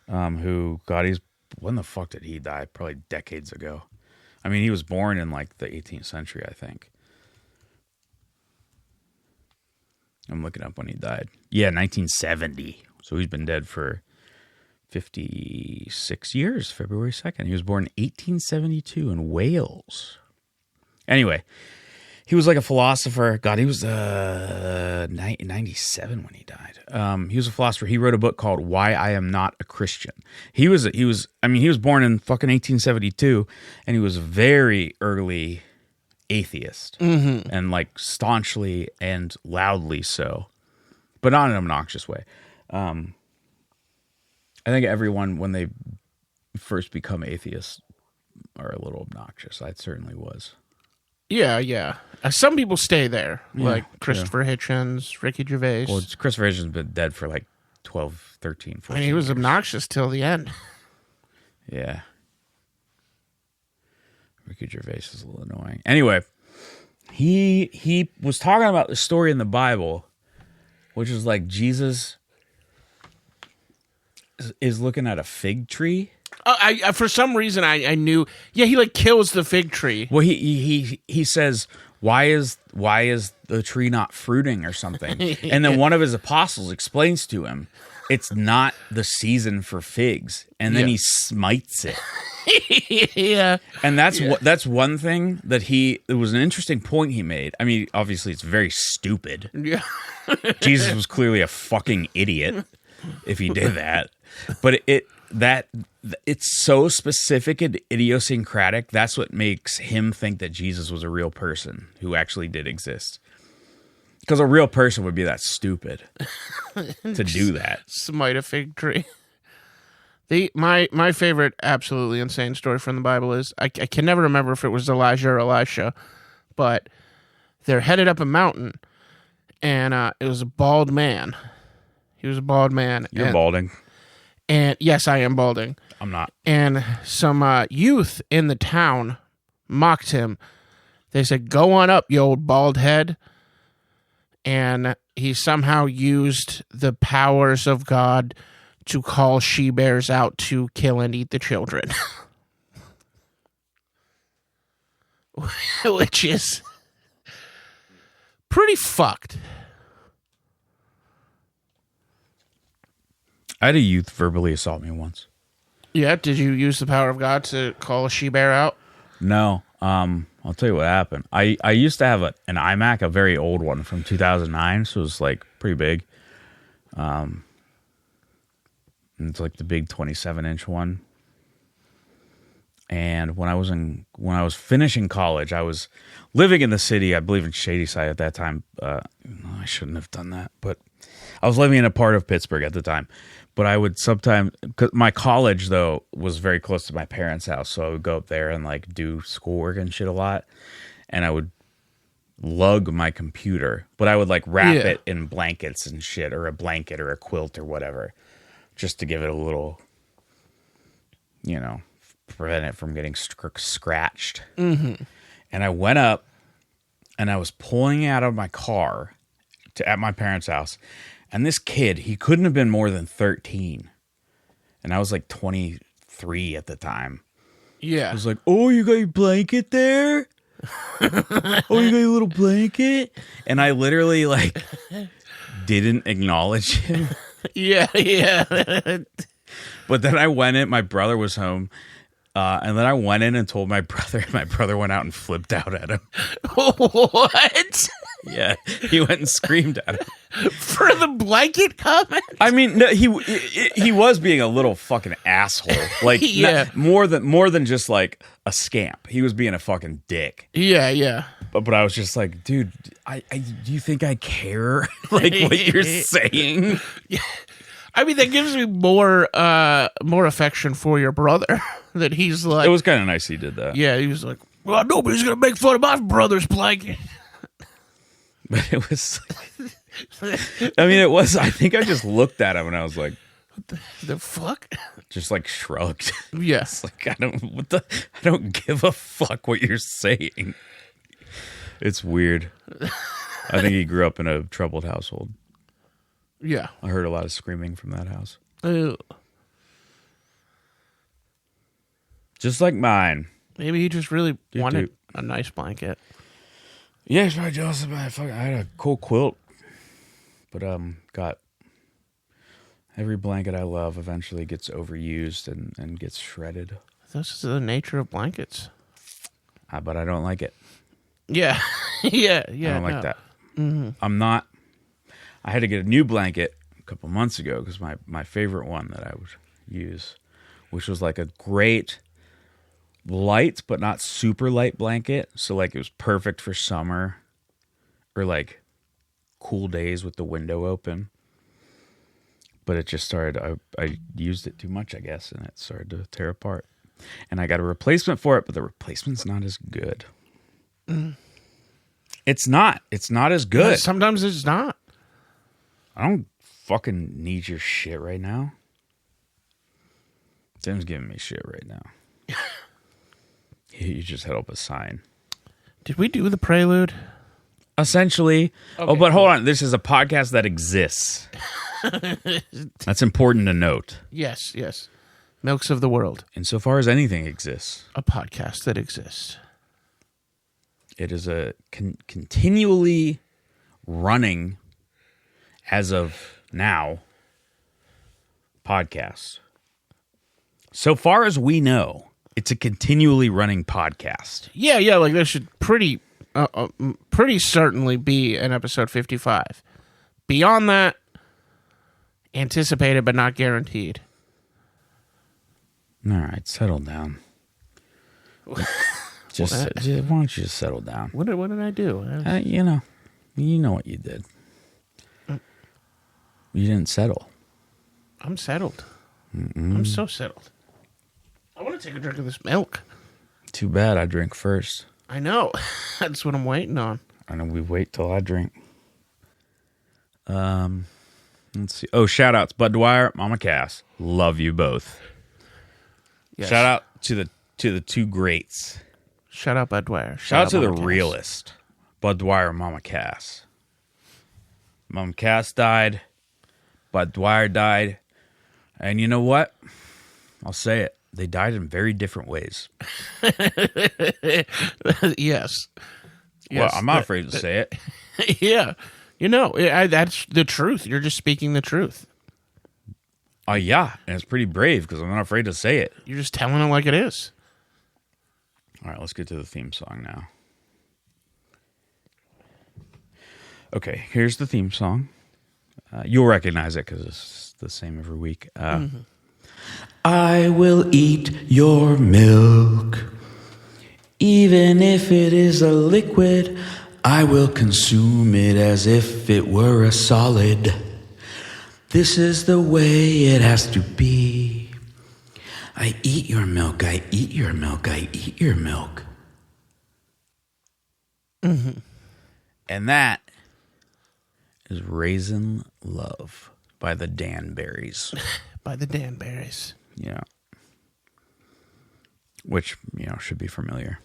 When the fuck did he die? Probably decades ago. I mean, he was born in like the 18th century, I think. I'm looking up when he died. Yeah, 1970. So he's been dead for 56 years, February 2nd. He was born in 1872 in Wales. Anyway, he was like a philosopher. God, he was 97 when he died. He was a philosopher. He wrote a book called Why I Am Not a Christian. He was born in fucking 1872, and he was a very early atheist, and like staunchly and loudly so, but not in an obnoxious way. I think everyone, when they first become atheists, are a little obnoxious. I certainly was. Yeah. Some people stay there, like Christopher Hitchens, Ricky Gervais. Well, Christopher Hitchens has been dead for like 12, 13, 14 And he was years. obnoxious till the end. Yeah. Ricky Gervais is a little annoying. Anyway, he was talking about the story in the Bible, which is like Jesus is looking at a fig tree. I for some reason I knew. Yeah, he like kills the fig tree. Well, he says, why is the tree not fruiting or something? And then one of his apostles explains to him, it's not the season for figs, and then he smites it. Yeah, And that's one thing that it was an interesting point he made. I mean, obviously it's very stupid. yeah. Jesus was clearly a fucking idiot if he did that. But it's so specific and idiosyncratic. That's what makes him think that Jesus was a real person who actually did exist. Because a real person would be that stupid to do that. Smite a fig tree. My favorite absolutely insane story from the Bible is I can never remember if it was Elijah or Elisha, but they're headed up a mountain, and it was a bald man. He was a bald man. You're balding. And yes, I am balding. I'm not. And some youth in the town mocked him. They said, "Go on up, you old bald head." And he somehow used the powers of God to call she-bears out to kill and eat the children. Which is pretty fucked. I had a youth verbally assault me once. Yeah, did you use the power of God to call a she-bear out? No. I'll tell you what happened. I used to have an iMac, a very old one from 2009, so it was like pretty big. And it's like the big 27-inch one. And when I was finishing college, I was living in the city. I believe in Shadyside at that time. I shouldn't have done that, but I was living in a part of Pittsburgh at the time. But I would sometimes, cause my college though was very close to my parents' house, so I would go up there and like do schoolwork and shit a lot. And I would lug my computer, but I would like wrap it in blankets and shit, or a blanket or a quilt or whatever, just to give it a little, prevent it from getting scratched. Mm-hmm. And I went up and I was pulling out of my car at my parents' house. And this kid, he couldn't have been more than 13. And I was like 23 at the time. Yeah. I was like, "Oh, you got your blanket there? Oh, you got your little blanket?" And I literally like didn't acknowledge him. Yeah. But then I went in, my brother was home. And then I went in and told my brother. My brother went out and flipped out at him. What? Yeah, he went and screamed at him For the blanket comment? I mean, no, he was being a little fucking asshole. Like, more than just like a scamp. He was being a fucking dick. Yeah. But I was just like, dude, do you think I care? Like what you're saying? Yeah. I mean, that gives me more affection for your brother. That he's like, it was kind of nice he did that. Yeah, he was like, "Well, nobody's gonna make fun of my brother's blanket." But it was, I mean, it was, I think I just looked at him and I was like, "What the fuck?" Just like shrugged. Yes. Like, I don't give a fuck what you're saying. It's weird. I think he grew up in a troubled household. Yeah. I heard a lot of screaming from that house. Ew. Just like mine. Maybe he just really wanted a nice blanket. Yeah, he's probably jealous about it. I had a cool quilt. But got every blanket I love eventually gets overused and gets shredded. That's the nature of blankets. But I don't like it. Yeah. yeah. I don't like that. Mm-hmm. I had to get a new blanket a couple months ago because my favorite one that I would use, which was like a great light but not super light blanket. So like it was perfect for summer or like cool days with the window open. but it just started. I used it too much, I guess, and it started to tear apart. And I got a replacement for it, but the replacement's not as good. It's not. It's not as good. Sometimes it's not. I don't fucking need your shit right now. Tim's giving me shit right now. You just held up a sign. Did we do the prelude? Essentially. Okay. Oh, but hold on. This is a podcast that exists. That's important to note. Yes, yes. Milks of the World. Insofar as anything exists. A podcast that exists. It is a continually running, as of now, podcast. So far as we know, it's a continually running podcast. Yeah, like there should pretty certainly be an episode 55. Beyond that, anticipated but not guaranteed. All right, settle down. Why don't you just settle down? What did I do? You know what you did. You didn't settle. I'm settled. I'm so settled. I want to take a drink of this milk. Too bad I drink first. I know. That's what I'm waiting on. I know we wait till I drink. Let's see. Oh, shout outs. Bud Dwyer, Mama Cass. Love you both. Yes. Shout out to the two greats. Shout out Bud Dwyer. Shout out to the Mama Cass. realist. Bud Dwyer, Mama Cass. Mama Cass died. Bud Dwyer died. And you know what? I'll say it. They died in very different ways. Yes. Well, I'm not afraid to say it. Yeah. That's the truth. You're just speaking the truth. Yeah, and it's pretty brave because I'm not afraid to say it. You're just telling it like it is. All right, let's get to the theme song now. Okay, here's the theme song. You'll recognize it because it's the same every week. I will eat your milk. Even if it is a liquid, I will consume it as if it were a solid. This is the way it has to be. I eat your milk, I eat your milk, I eat your milk. Mm-hmm. And that is Raisin Love by the Danberries. By the Danberries. Yeah. Which, should be familiar.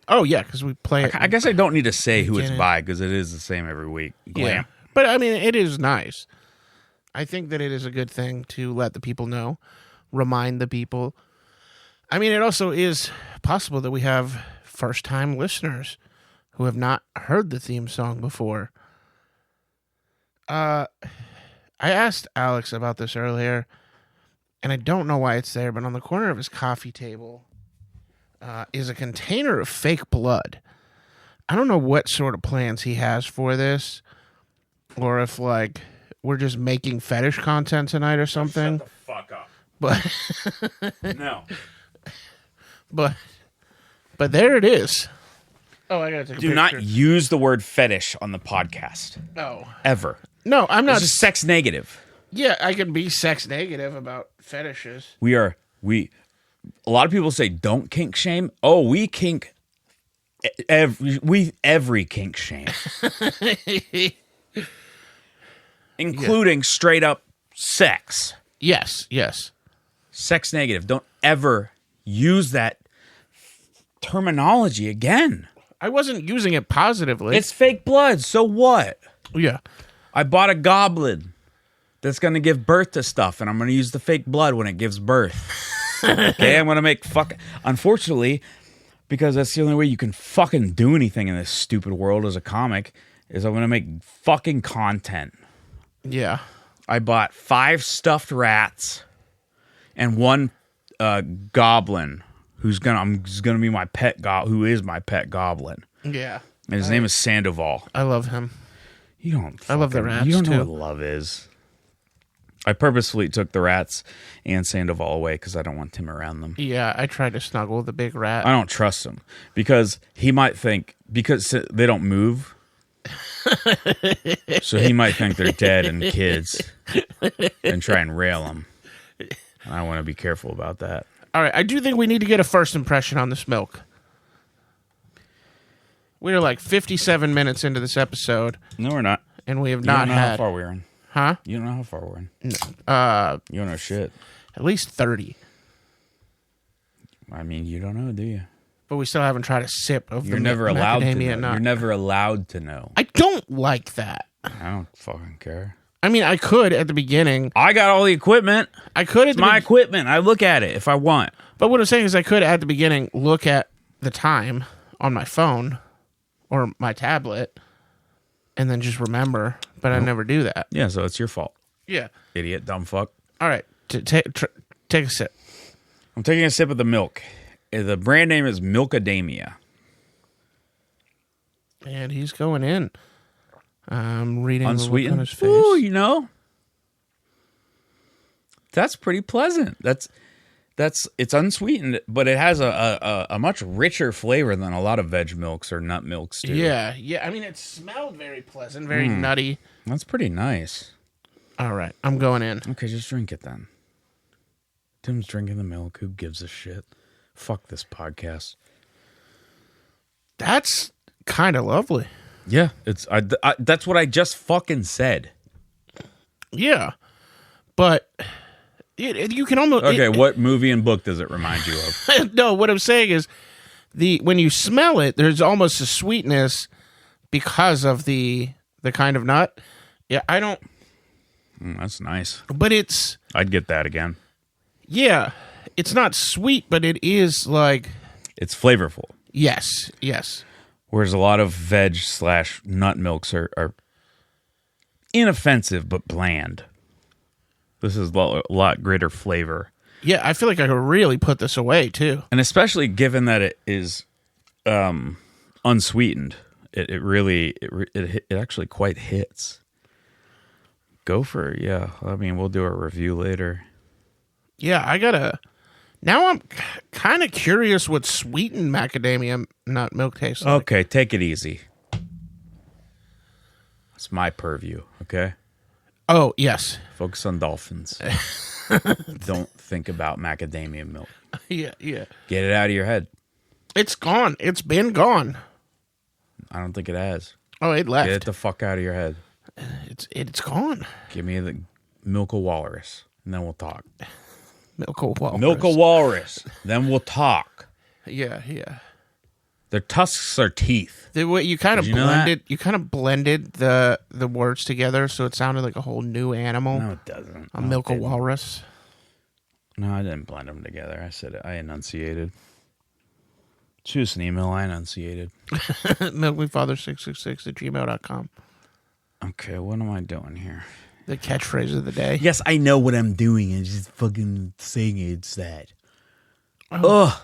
Oh, yeah, because we play it. I guess I don't need to say who it's by because it is the same every week. Glam. Yeah. But, I mean, it is nice. I think that it is a good thing to let the people know, remind the people. I mean, it also is possible that we have first-time listeners who have not heard the theme song before. I asked Alex about this earlier, and I don't know why it's there, but on the corner of his coffee table is a container of fake blood. I don't know what sort of plans he has for this, or if, we're just making fetish content tonight or something. Shut the fuck up. But No. But there it is. Oh, I gotta take a picture. Do not use the word fetish on the podcast. Oh. Ever. No, I'm not. This is sex negative. Yeah, I can be sex negative about fetishes. A lot of people say don't kink shame. Oh, we kink every kink shame. Including straight up sex. Yes. Sex negative. Don't ever use that terminology again. I wasn't using it positively. It's fake blood, so what? Yeah. I bought a goblin that's going to give birth to stuff, and I'm going to use the fake blood when it gives birth. Okay, I'm going to make Unfortunately, because that's the only way you can fucking do anything in this stupid world as a comic, is I'm going to make fucking content. Yeah. I bought 5 stuffed rats and 1 goblin who's gonna be my pet who is my pet goblin. Yeah. And his name is Sandoval. I love him. You don't. I love the rats, You don't know too. what love is. I purposefully took the rats and Sandoval away because I don't want Tim around them. Yeah, I tried to snuggle the big rat. I don't trust him because he might think because they don't move. So he might think they're dead and kids and try and rail them. And I want to be careful about that. All right, I do think we need to get a first impression on this milk. We're like 57 minutes into this episode, No, we're not. and we have You not don't know how had... far we're in. Huh? You don't know how far we're in. Uh, You don't know shit. at least 30. I mean, you don't know, do you? But we still haven't tried a sip of You're the never allowed to macadamia know. nut. You're never allowed to know. I don't like that. I don't fucking care. I mean, I could at the beginning. I got all the equipment. I could at It's the my equipment. I look at it if I want. But what I'm saying is I could at the beginning look at the time on my phone or my tablet and then just remember, but I never do that. Yeah, so it's your fault. Yeah. Idiot, dumb fuck. All right. Take a sip. I'm taking a sip of the milk. The brand name is Macadamia. And he's going in. I'm reading the look on Unsweetened. his face. Ooh, you know. That's pretty pleasant. It's unsweetened, but it has a much richer flavor than a lot of veg milks or nut milks do. Yeah. I mean, it smelled very pleasant, very nutty. That's pretty nice. All right. I'm going in. Okay, just drink it then. Tim's drinking the milk. Who gives a shit? Fuck this podcast. That's kind of lovely. Yeah, that's what I just fucking said. Yeah. But you can almost... Okay, what movie and book does it remind you of? No, what I'm saying is when you smell it, there's almost a sweetness because of the kind of nut. Yeah, I don't... That's nice. But it's... I'd get that again. Yeah, it's not sweet, but it is like... It's flavorful. Yes. Whereas a lot of veg/nut milks are inoffensive but bland. This is a lot greater flavor. Yeah, I feel like I could really put this away, too. And especially given that it is unsweetened, it actually quite hits. Go for it, yeah. I mean, we'll do a review later. Yeah, I gotta... Now I'm kind of curious what sweetened macadamia nut milk tastes like. Okay, take it easy. It's my purview, okay? Oh, yes. Focus on dolphins. Don't think about macadamia milk. Yeah. Get it out of your head. It's gone. It's been gone. I don't think it has. Oh, it left. Get it the fuck out of your head. It's gone. Give me the milk of walrus, and then we'll talk. Milk of walrus. Milk of walrus, then we'll talk. Yeah. Their tusks are teeth. The way you kind of Did you know blended, you kind of blended the words together, so it sounded like a whole new animal. No, it doesn't. A milk of walrus. No, I didn't blend them together. I said it. I enunciated. Choose an email. I enunciated. milkmefather666@gmail.com. Okay, what am I doing here? The catchphrase of the day. Yes, I know what I'm doing. I'm just fucking saying it's that. Ugh.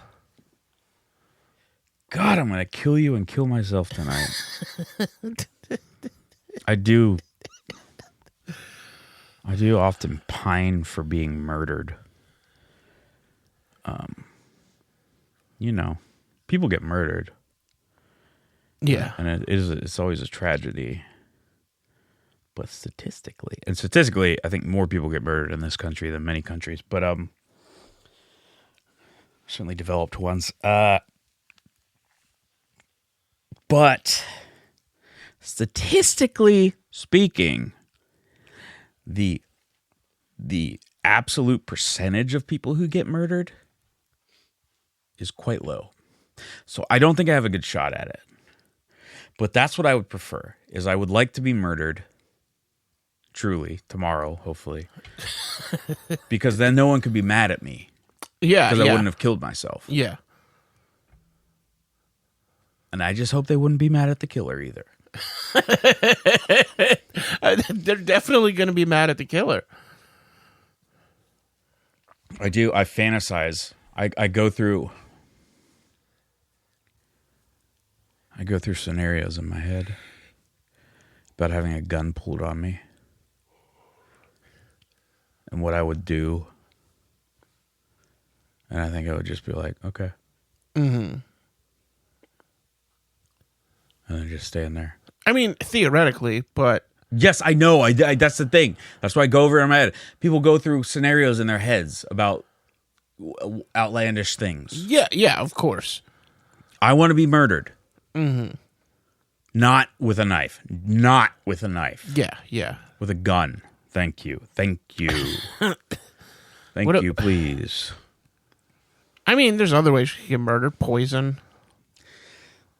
God, I'm gonna kill you and kill myself tonight. I do often pine for being murdered. You know, people get murdered. Yeah. And it's always a tragedy. But statistically, I think more people get murdered in this country than many countries, but certainly developed ones. But statistically speaking, the absolute percentage of people who get murdered is quite low. So I don't think I have a good shot at it. But that's what I would prefer, is I would like to be murdered truly tomorrow, hopefully. Because then no one could be mad at me. Yeah. Because I wouldn't have killed myself. Yeah. And I just hope they wouldn't be mad at the killer either. They're definitely going to be mad at the killer. I do. I fantasize. I go through scenarios in my head about having a gun pulled on me and what I would do. And I think I would just be like, okay. Mm-hmm. And then just stay in there. I mean, theoretically, but Yes, I know. I that's the thing. That's why I go over in my head. People go through scenarios in their heads about outlandish things. yeah, of course. I want to be murdered. Mm-hmm. Not with a knife. Not with a knife. Yeah. With a gun. Thank you. Thank you. Thank you, please. I mean, there's other ways you can get murdered. Poison.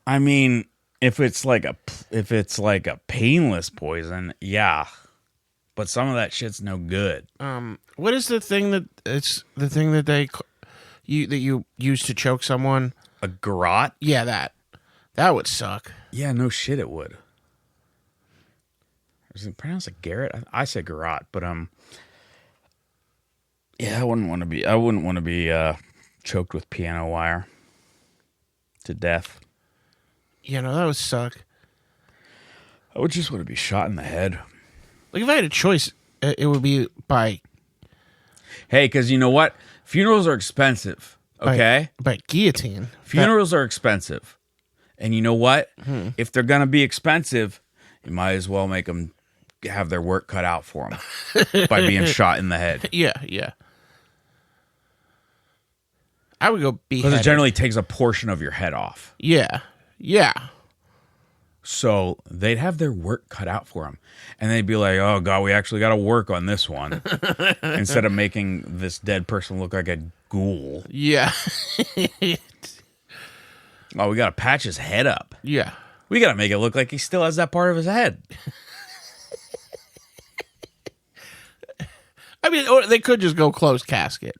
I mean, if it's like a painless poison, yeah. But some of that shit's no good. What is the thing that you use to choke someone? A garrote? Yeah, that would suck. Yeah, no shit, it would. Is it pronounced like Garrett? I say garrote, but yeah, I wouldn't want to be choked with piano wire to death. You know, that would suck. I would just want to be shot in the head. Like, if I had a choice, it would be by... Hey, because you know what? Funerals are expensive, okay? By guillotine. Funerals are expensive. And you know what? If they're going to be expensive, you might as well make them have their work cut out for them by being shot in the head. Yeah. I would go beheaded. Because it generally takes a portion of your head off. Yeah. So they'd have their work cut out for them. And they'd be like, oh, God, we actually got to work on this one. Instead of making this dead person look like a ghoul. Yeah. Oh, we got to patch his head up. Yeah. We got to make it look like he still has that part of his head. I mean, or they could just go closed casket.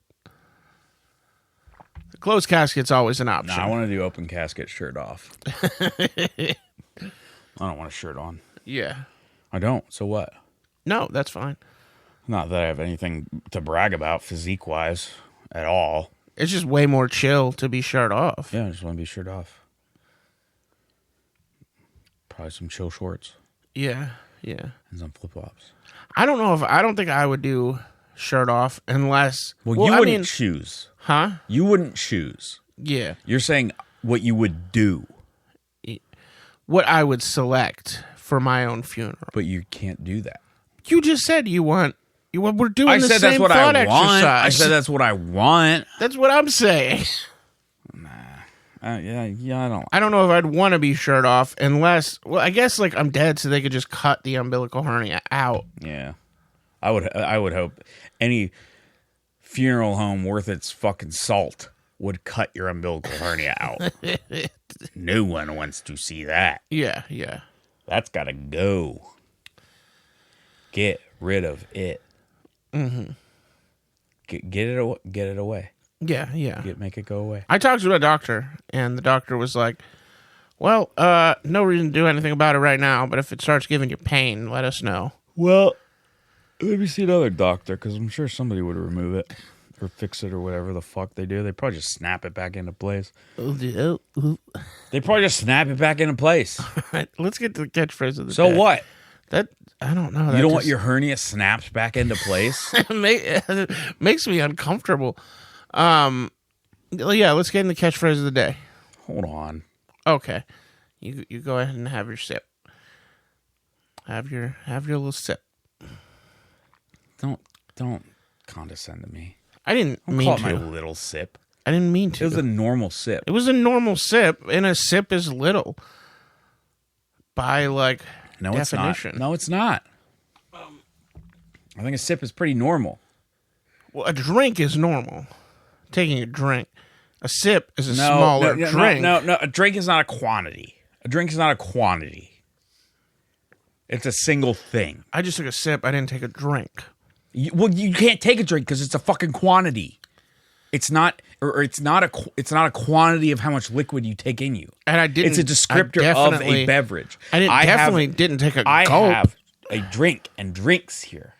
Closed casket's always an option. No, I want to do open casket shirt off. I don't want a shirt on. Yeah. I don't. So what? No, that's fine. Not that I have anything to brag about physique-wise at all. It's just way more chill to be shirt off. Yeah, I just want to be shirt off. Probably some chill shorts. Yeah. And some flip-flops. I don't think I would do shirt off unless... Well, you wouldn't choose. Huh? You wouldn't choose. Yeah. You're saying what you would do. What I would select for my own funeral. But you can't do that. You just said we're doing I the said same that's what thought I want. exercise. I said that's what I want. That's what I'm saying. Yeah, I don't know if I'd want to be shirt off unless... Well, I guess like I'm dead, so they could just cut the umbilical hernia out. Yeah. I would hope any funeral home worth its fucking salt would cut your umbilical hernia out. No one wants to see that. Yeah. That's got to go. Get rid of it. Mm-hmm. Get it away. Yeah. Make it go away. I talked to a doctor, and the doctor was like, well, no reason to do anything about it right now, but if it starts giving you pain, let us know. Well, maybe see another doctor, because I'm sure somebody would remove it or fix it or whatever the fuck they do. They probably just snap it back into place. They probably just snap it back into place. All right, let's get to the catchphrase of the day. So what? That I don't know. You don't want your hernia snapped back into place? It makes me uncomfortable. Yeah, let's get in the catchphrase of the day. Hold on. Okay, you go ahead and have your sip. Have your little sip. Don't condescend to me. I didn't mean call to. it my little sip. I didn't mean to. It was a normal sip. It was a normal sip, and a sip is little. By definition. It's not. No, it's not. I think a sip is pretty normal. Well, a drink is normal. Taking a drink. A sip is a smaller drink. No. A drink is not a quantity. A drink is not a quantity. It's a single thing. I just took a sip. I didn't take a drink. You can't take a drink because it's a fucking quantity. It's not a quantity of how much liquid you take in you. And I didn't. It's a descriptor of a beverage. I didn't take a gulp. I have a drink and drinks here.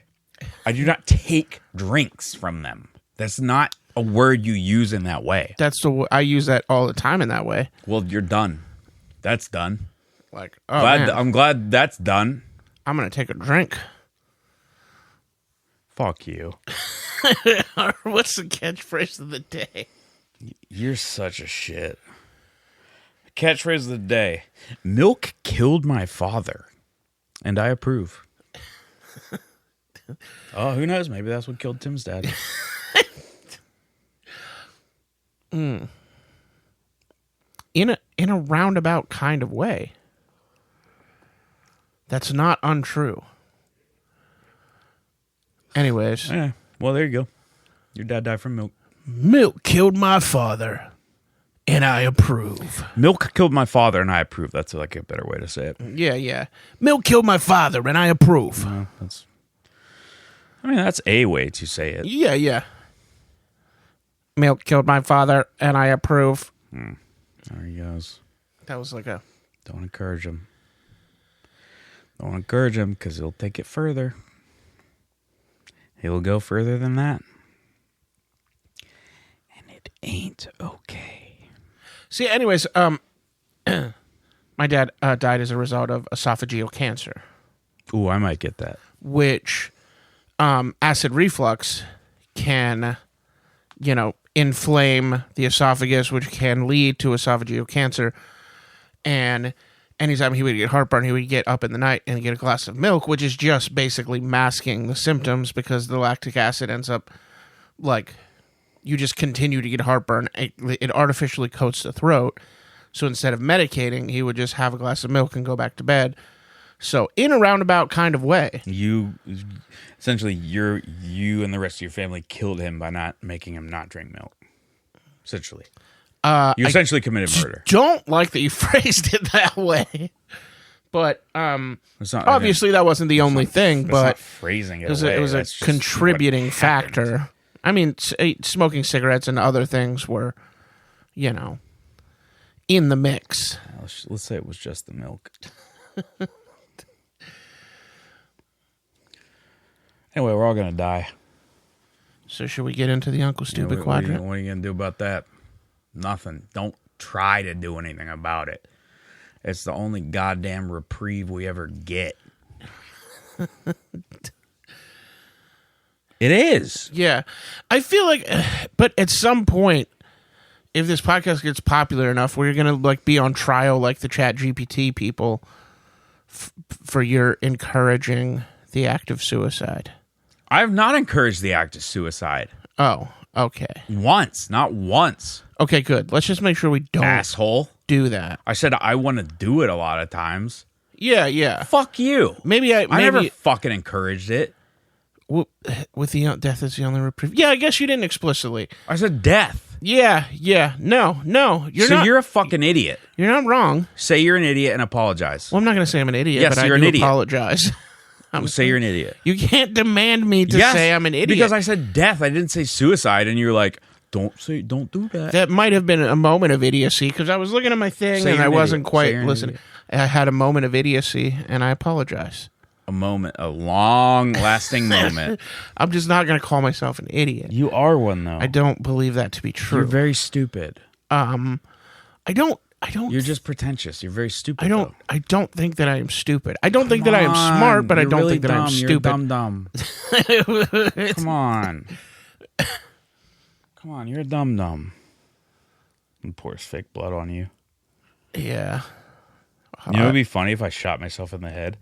I do not take drinks from them. That's not a word you use in that way. I use that all the time in that way. Well, you're done. That's done. Like, man. I'm glad that's done. I'm gonna take a drink. Fuck you. What's the catchphrase of the day? You're such a shit. Catchphrase of the day. Milk killed my father, and I approve. Oh, who knows? Maybe that's what killed Tim's dad. In a roundabout kind of way. That's not untrue. Anyways. Yeah. Well, there you go. Your dad died from milk. Milk killed my father, and I approve. Milk killed my father, and I approve. That's like a better way to say it. Yeah. Milk killed my father, and I approve. That's a way to say it. Yeah. Milk killed my father, and I approve. There he goes. That was like a... Don't encourage him. Don't encourage him, because he'll take it further. He'll go further than that. And it ain't okay. See, anyways, my dad died as a result of esophageal cancer. Ooh, I might get that. Which acid reflux can, inflame the esophagus, which can lead to esophageal cancer. And anytime he would get heartburn, he would get up in the night and get a glass of milk, which is just basically masking the symptoms because the lactic acid ends up, you just continue to get heartburn. It artificially coats the throat. So instead of medicating, he would just have a glass of milk and go back to bed. So in a roundabout kind of way. You and the rest of your family killed him by not making him not drink milk. Essentially. You essentially committed murder. Don't like that you phrased it that way. But obviously that wasn't the only thing, but not phrasing it it was a contributing factor. I mean, smoking cigarettes and other things were, in the mix. Let's say it was just the milk. Anyway, we're all going to die. So should we get into the Uncle Stupid Quadrant? What are you going to do about that? Nothing. Don't try to do anything about it. It's the only goddamn reprieve we ever get. It is. Yeah. I feel like, but at some point, if this podcast gets popular enough, we're going to be on trial like the Chat GPT people for your encouraging the act of suicide. I have not encouraged the act of suicide. Oh, okay. Not once. Okay, good. Let's just make sure we don't do that. I said I want to do it a lot of times. Yeah. Fuck you. Maybe I never fucking encouraged it. With the death is the only reprieve. Yeah, I guess you didn't explicitly. I said death. Yeah. No. You're a fucking idiot. You're not wrong. Say you're an idiot and apologize. Well, I'm not going to say I'm an idiot, yes, but you're I do an idiot. apologize. Say you're an idiot. You can't demand me to say I'm an idiot. Because I said death. I didn't say suicide, and you're like, don't do that. That might have been a moment of idiocy because I was looking at my thing and I wasn't quite listening. I had a moment of idiocy, and I apologize. A long-lasting moment. I'm just not going to call myself an idiot. You are one, though. I don't believe that to be true. You're very stupid. I don't. You're just pretentious. You're very stupid. I don't think that I am stupid. I don't think that I am smart, but I don't think that I'm stupid. You're dumb. Come on. Come on, you're a dumb. And pours fake blood on you. Yeah. You know, it'd be funny if I shot myself in the head,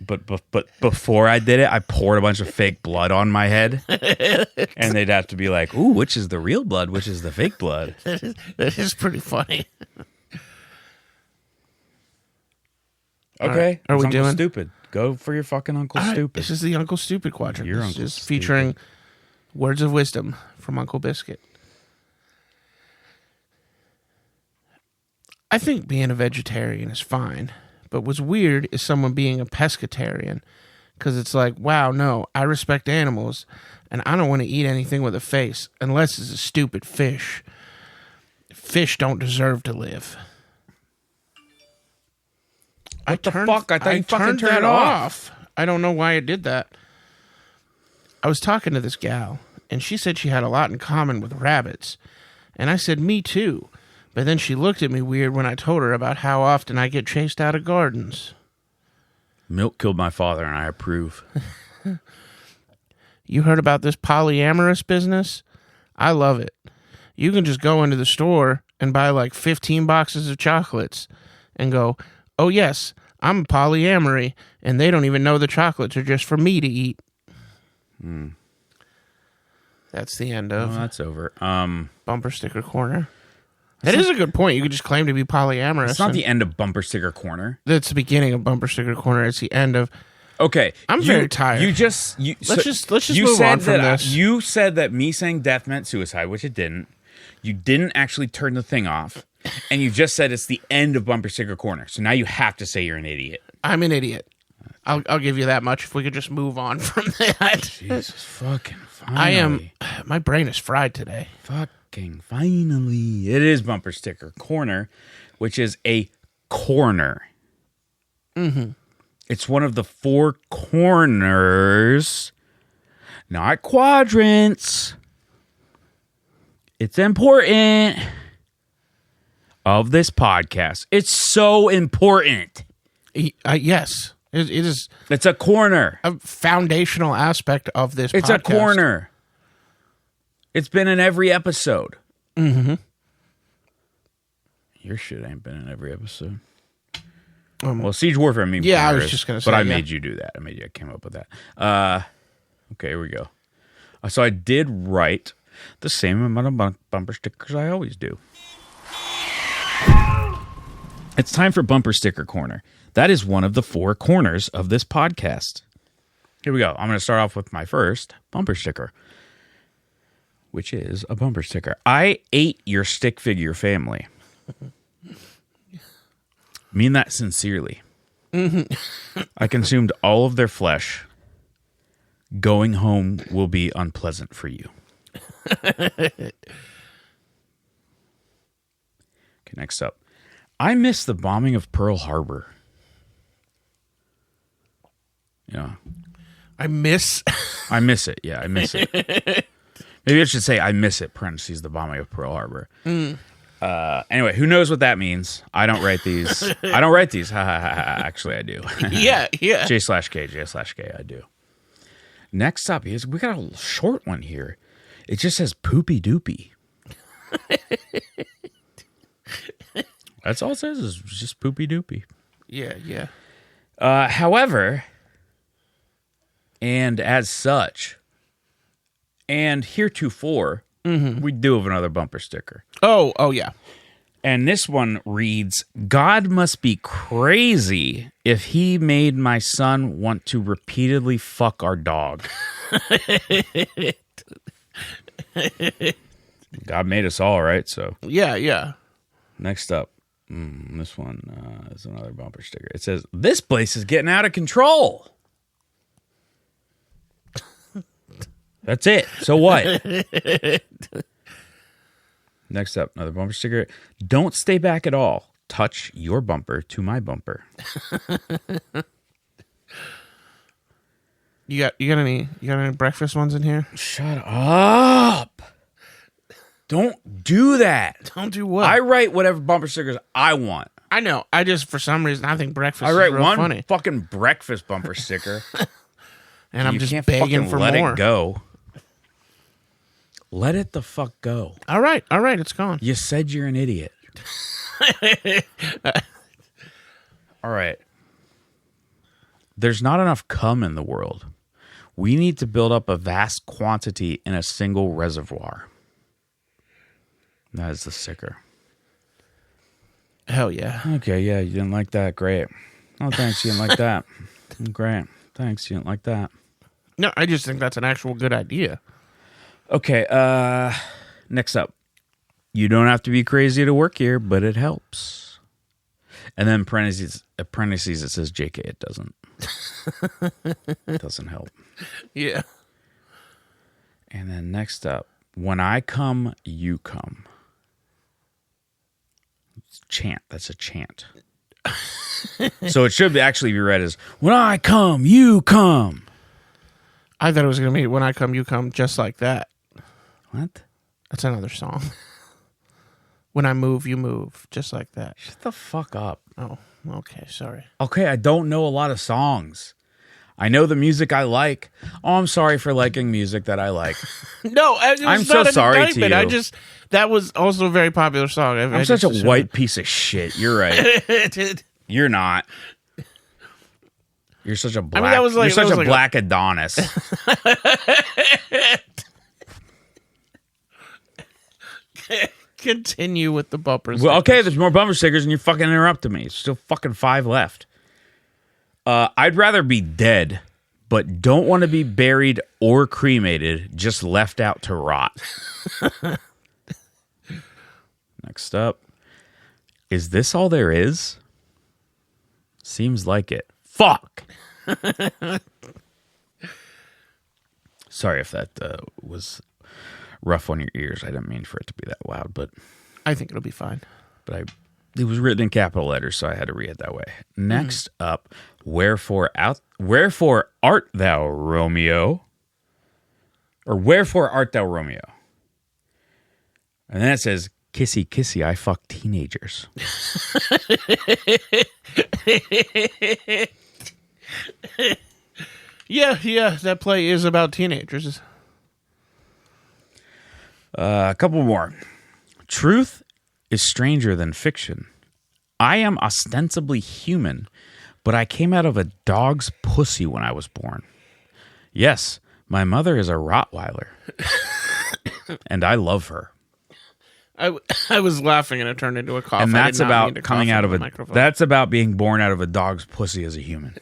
but before I did it, I poured a bunch of fake blood on my head, and they'd have to be like, "Ooh, which is the real blood? Which is the fake blood?" That is pretty funny. Okay, are we Uncle doing stupid? Go for your fucking Uncle Stupid. This is the Uncle Stupid Quadrant. Your this Uncle is Stupid. Featuring words of wisdom from Uncle Biscuit. I think being a vegetarian is fine, but what's weird is someone being a pescatarian, because it's like, wow, no, I respect animals, and I don't want to eat anything with a face unless it's a stupid fish. Fish don't deserve to live. What the fuck? I thought you fucking turned it off. I don't know why I did that. I was talking to this gal, and she said she had a lot in common with rabbits, and I said, me too. But then she looked at me weird when I told her about how often I get chased out of gardens. Milk killed my father, and I approve. You heard about this polyamorous business? I love it. You can just go into the store and buy like 15 boxes of chocolates and go, oh, yes, I'm polyamory, and they don't even know the chocolates are just for me to eat. That's the end of that's over. Bumper Sticker Corner. That is a good point. You could just claim to be polyamorous. It's not the end of Bumper Sticker Corner. That's the beginning of Bumper Sticker Corner. It's the end of... Okay. I'm very tired. Let's just move on from this. You said that me saying death meant suicide, which it didn't. You didn't actually turn the thing off. And you just said it's the end of Bumper Sticker Corner. So now you have to say you're an idiot. I'm an idiot. I'll give you that much if we could just move on from that. Jesus fucking finally. My brain is fried today. Fucking finally. It is Bumper Sticker Corner, which is a corner. Mm-hmm. It's one of the 4 corners, not quadrants. It's important of this podcast. It's so important. Yes. It is. It's a corner. A foundational aspect of this podcast. It's a corner. It's been in every episode. Mm-hmm. Your shit ain't been in every episode. Well, Siege Warfare, I was just going to say, but I made you do that. I came up with that. Okay, here we go. So I did write the same amount of bumper stickers I always do. It's time for Bumper Sticker Corner. That is one of the 4 corners of this podcast. Here we go. I'm going to start off with my first bumper sticker, which is a bumper sticker. I ate your stick figure family. Mean that sincerely. I consumed all of their flesh. Going home will be unpleasant for you. Okay, next up. I miss the bombing of Pearl Harbor. Yeah. I miss it. Yeah, I miss it. Maybe I should say I miss it, parentheses, the bombing of Pearl Harbor. Anyway, who knows what that means? I don't write these. Actually, I do. Yeah. J/K, I do. Next up is, we got a short one here. It just says poopy doopy. That's all it says, is just poopy doopy. Yeah. However, and as such, and heretofore, we do have another bumper sticker. Oh yeah. And this one reads, God must be crazy if he made my son want to repeatedly fuck our dog. God made us all, right? So yeah. Next up, this one is another bumper sticker. It says, this place is getting out of control. That's it. So what? Next up, another bumper sticker. Don't stay back at all. Touch your bumper to my bumper. You got any breakfast ones in here? Shut up. Don't do that. Don't do what? I write whatever bumper stickers I want. I know. I just, for some reason, I think breakfast I is write real one funny. fucking breakfast bumper sticker. And I'm you just can't begging for let more. it go. Let it the fuck go. All right, it's gone. You said you're an idiot. All right. There's not enough cum in the world. We need to build up a vast quantity in a single reservoir. That is the sticker. Hell yeah. Okay, yeah, you didn't like that. Great. Oh, thanks, you didn't like that. Great. Thanks, you didn't like that. No, I just think that's an actual good idea. Okay, next up. You don't have to be crazy to work here, but it helps. And then parentheses it says JK, it doesn't. It doesn't help. Yeah. And then next up, when I come, you come. It's chant. That's a chant. So it should actually be read as, when I come, you come. I thought it was going to be when I come, you come, just like that. What? That's another song. When I move, you move, just like that. Shut the fuck up. Oh, okay, sorry. Okay, I don't know a lot of songs. I know the music I like. Oh, I'm sorry for liking music that I like. No, it was I'm not so an sorry to indictment. you. That was also a very popular song. I'm such a white piece of shit. You're right. You're not. You're such a black. You're such a black Adonis. Continue with the bumpers. Well, okay, there's more bumper stickers, and you fucking interrupted me. Still fucking 5 left. I'd rather be dead, but don't want to be buried or cremated, just left out to rot. Next up. Is this all there is? Seems like it. Fuck! Sorry if that was rough on your ears. I didn't mean for it to be that loud, but I think it'll be fine. But it was written in capital letters, so I had to read it that way. Next up, wherefore art thou, Romeo? Or wherefore art thou, Romeo? And then it says, kissy, kissy, I fuck teenagers. Yeah, that play is about teenagers. A couple more. Truth is stranger than fiction. I am ostensibly human, but I came out of a dog's pussy when I was born. Yes, my mother is a Rottweiler, and I love her. I was laughing and it turned into a cough. And that's about coming out of a microphone. That's about being born out of a dog's pussy as a human.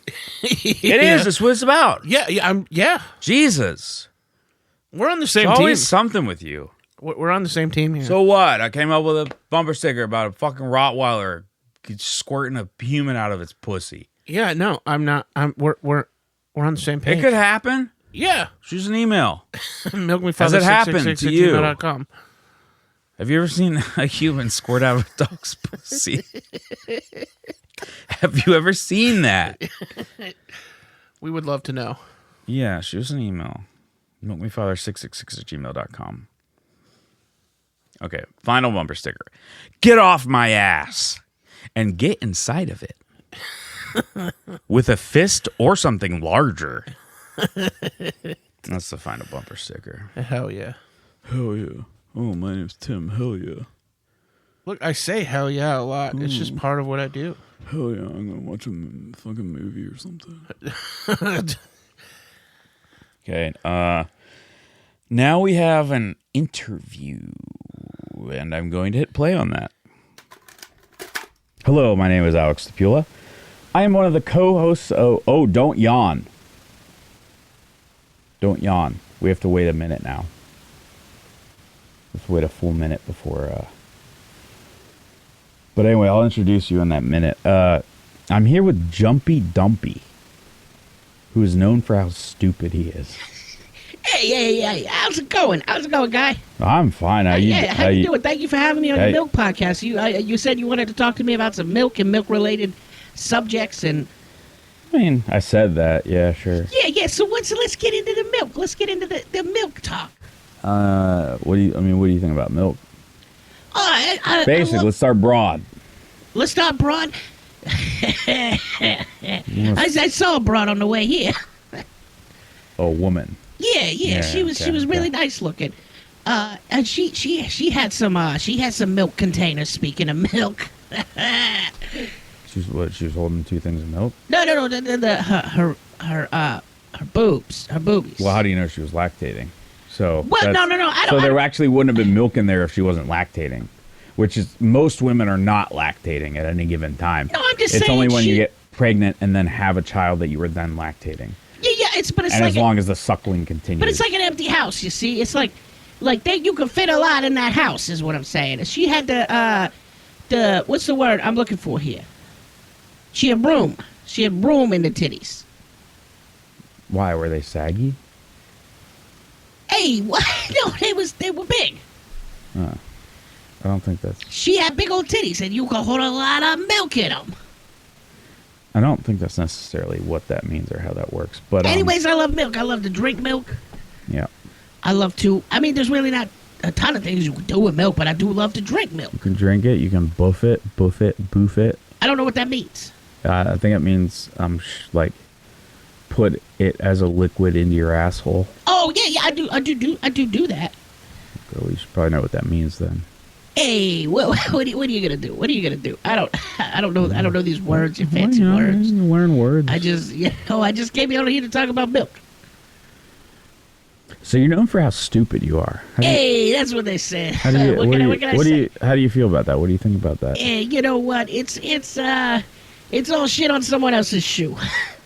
It is. That's what it's about. Yeah. Jesus. We're on the same There's team. always something with you. We're on the same team here. So what? I came up with a bumper sticker about a fucking Rottweiler squirting a human out of its pussy. Yeah, no, I'm not. We're on the same page. It could happen. Yeah. Shoot an email. Milk me Has it happened to you? gmail.com. Have you ever seen a human squirt out of a dog's pussy? Have you ever seen that? We would love to know. Yeah, shoot us an email. milkmefather666@gmail.com. Okay, final bumper sticker. Get off my ass and get inside of it. With a fist or something larger. That's the final bumper sticker. Hell yeah. Hell yeah. Oh, my name's Tim. Hell yeah. Look, I say hell yeah a lot. It's just part of what I do. Hell yeah. I'm going to watch a fucking movie or something. Okay. Now we have an interview, and I'm going to hit play on that. Hello, my name is Alex Tapula. I am one of the co-hosts of... Oh, don't yawn. Don't yawn. We have to wait a minute now. Let's wait a full minute before... But anyway, I'll introduce you in that minute. I'm here with Jumpy Dumpy, who is known for how stupid he is. Hey, how's it going? How's it going, guy? I'm fine. How you doing? Thank you for having me on your milk podcast. You said you wanted to talk to me about some milk and milk-related subjects, and... I mean, I said that. Yeah, sure. Yeah, so let's get into the milk. Let's get into the milk talk. What do you think about milk? Basically, let's start broad. Let's start broad. I saw a broad on the way here. A woman. Yeah. She was really nice looking. And she had some milk containers. Speaking of milk. She was holding 2 things of milk? No. Her boobs. Her boobies. Well, how do you know she was lactating? So no. There actually wouldn't have been milk in there if she wasn't lactating, which is most women are not lactating at any given time. No, I'm just saying. It's only when you get pregnant and then have a child that you were then lactating. Yeah, it's and as long as the suckling continues. But it's like an empty house, you see. It's like you can fit a lot in that house, is what I'm saying. She had the what's the word I'm looking for here? She had room. She had room in the titties. Why were they saggy? Hey, what? No, they were big. I don't think that's... She had big old titties, and you could hold a lot of milk in them. I don't think that's necessarily what that means or how that works. But anyways, I love milk. I love to drink milk. Yeah. I love to... I mean, there's really not a ton of things you can do with milk, but I do love to drink milk. You can drink it. You can boof it. Boof it. I don't know what that means. I think it means, put it as a liquid into your asshole? Oh yeah, I do do that. Well, you should probably know what that means then. Hey, what are you gonna do? What are you gonna do? I don't know these words, your fancy words. Learn words. I just came out here to talk about milk. So you're known for how stupid you are. Hey, that's what they say. How do you, how do you feel about that? What do you think about that? Hey, you know what? It's all shit on someone else's shoe.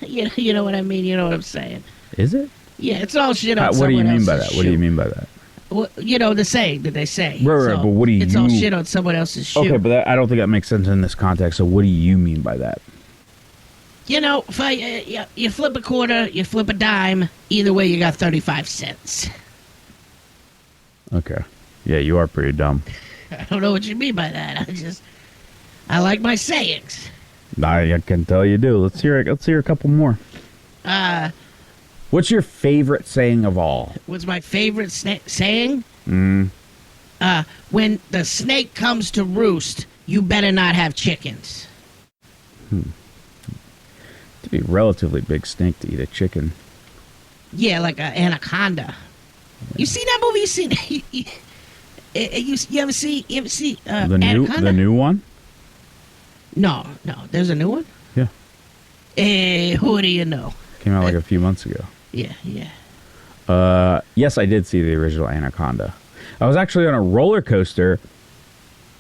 you know what I mean? You know what I'm saying? Is it? Yeah, it's all shit on someone else's shoe. What do you mean by that? What do you mean by that? Well, you know the saying that they say. Right, but what do you? It's all shit on someone else's shoe. Okay, but I don't think that makes sense in this context. So what do you mean by that? You know, if you flip a quarter, you flip a dime. Either way, you got 35 cents. Okay. Yeah, you are pretty dumb. I don't know what you mean by that. I like my sayings. I can tell you do. Let's hear a couple more. What's your favorite saying of all? What's my favorite saying? Mm. When the snake comes to roost, you better not have chickens. To be a relatively big snake to eat a chicken. Yeah, like an anaconda. You seen that movie? You ever see Anaconda? The new one? No. There's a new one? Yeah. Hey, who do you know? Came out like a few months ago. Yeah. Yes, I did see the original Anaconda. I was actually on a roller coaster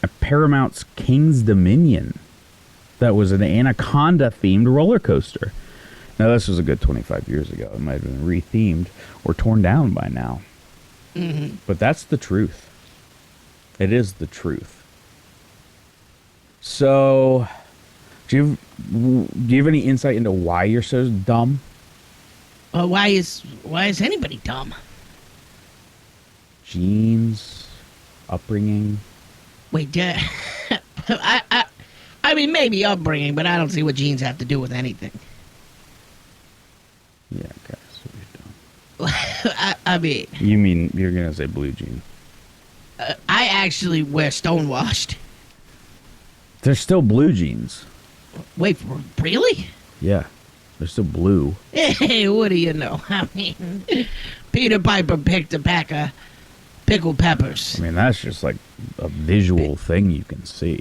at Paramount's King's Dominion. That was an Anaconda-themed roller coaster. Now, this was a good 25 years ago. It might have been re-themed or torn down by now. Mm-hmm. But that's the truth. It is the truth. So, do you have any insight into why you're so dumb? Why is anybody dumb? Genes, upbringing. Wait, I mean, maybe upbringing, but I don't see what genes have to do with anything. Yeah, okay, so you're dumb. I mean... You mean, you're going to say blue jean. I actually wear stonewashed. They're still blue jeans. Wait, really? Yeah, they're still blue. Hey, what do you know? I mean, Peter Piper picked a pack of pickled peppers. I mean, that's just like a visual thing you can see.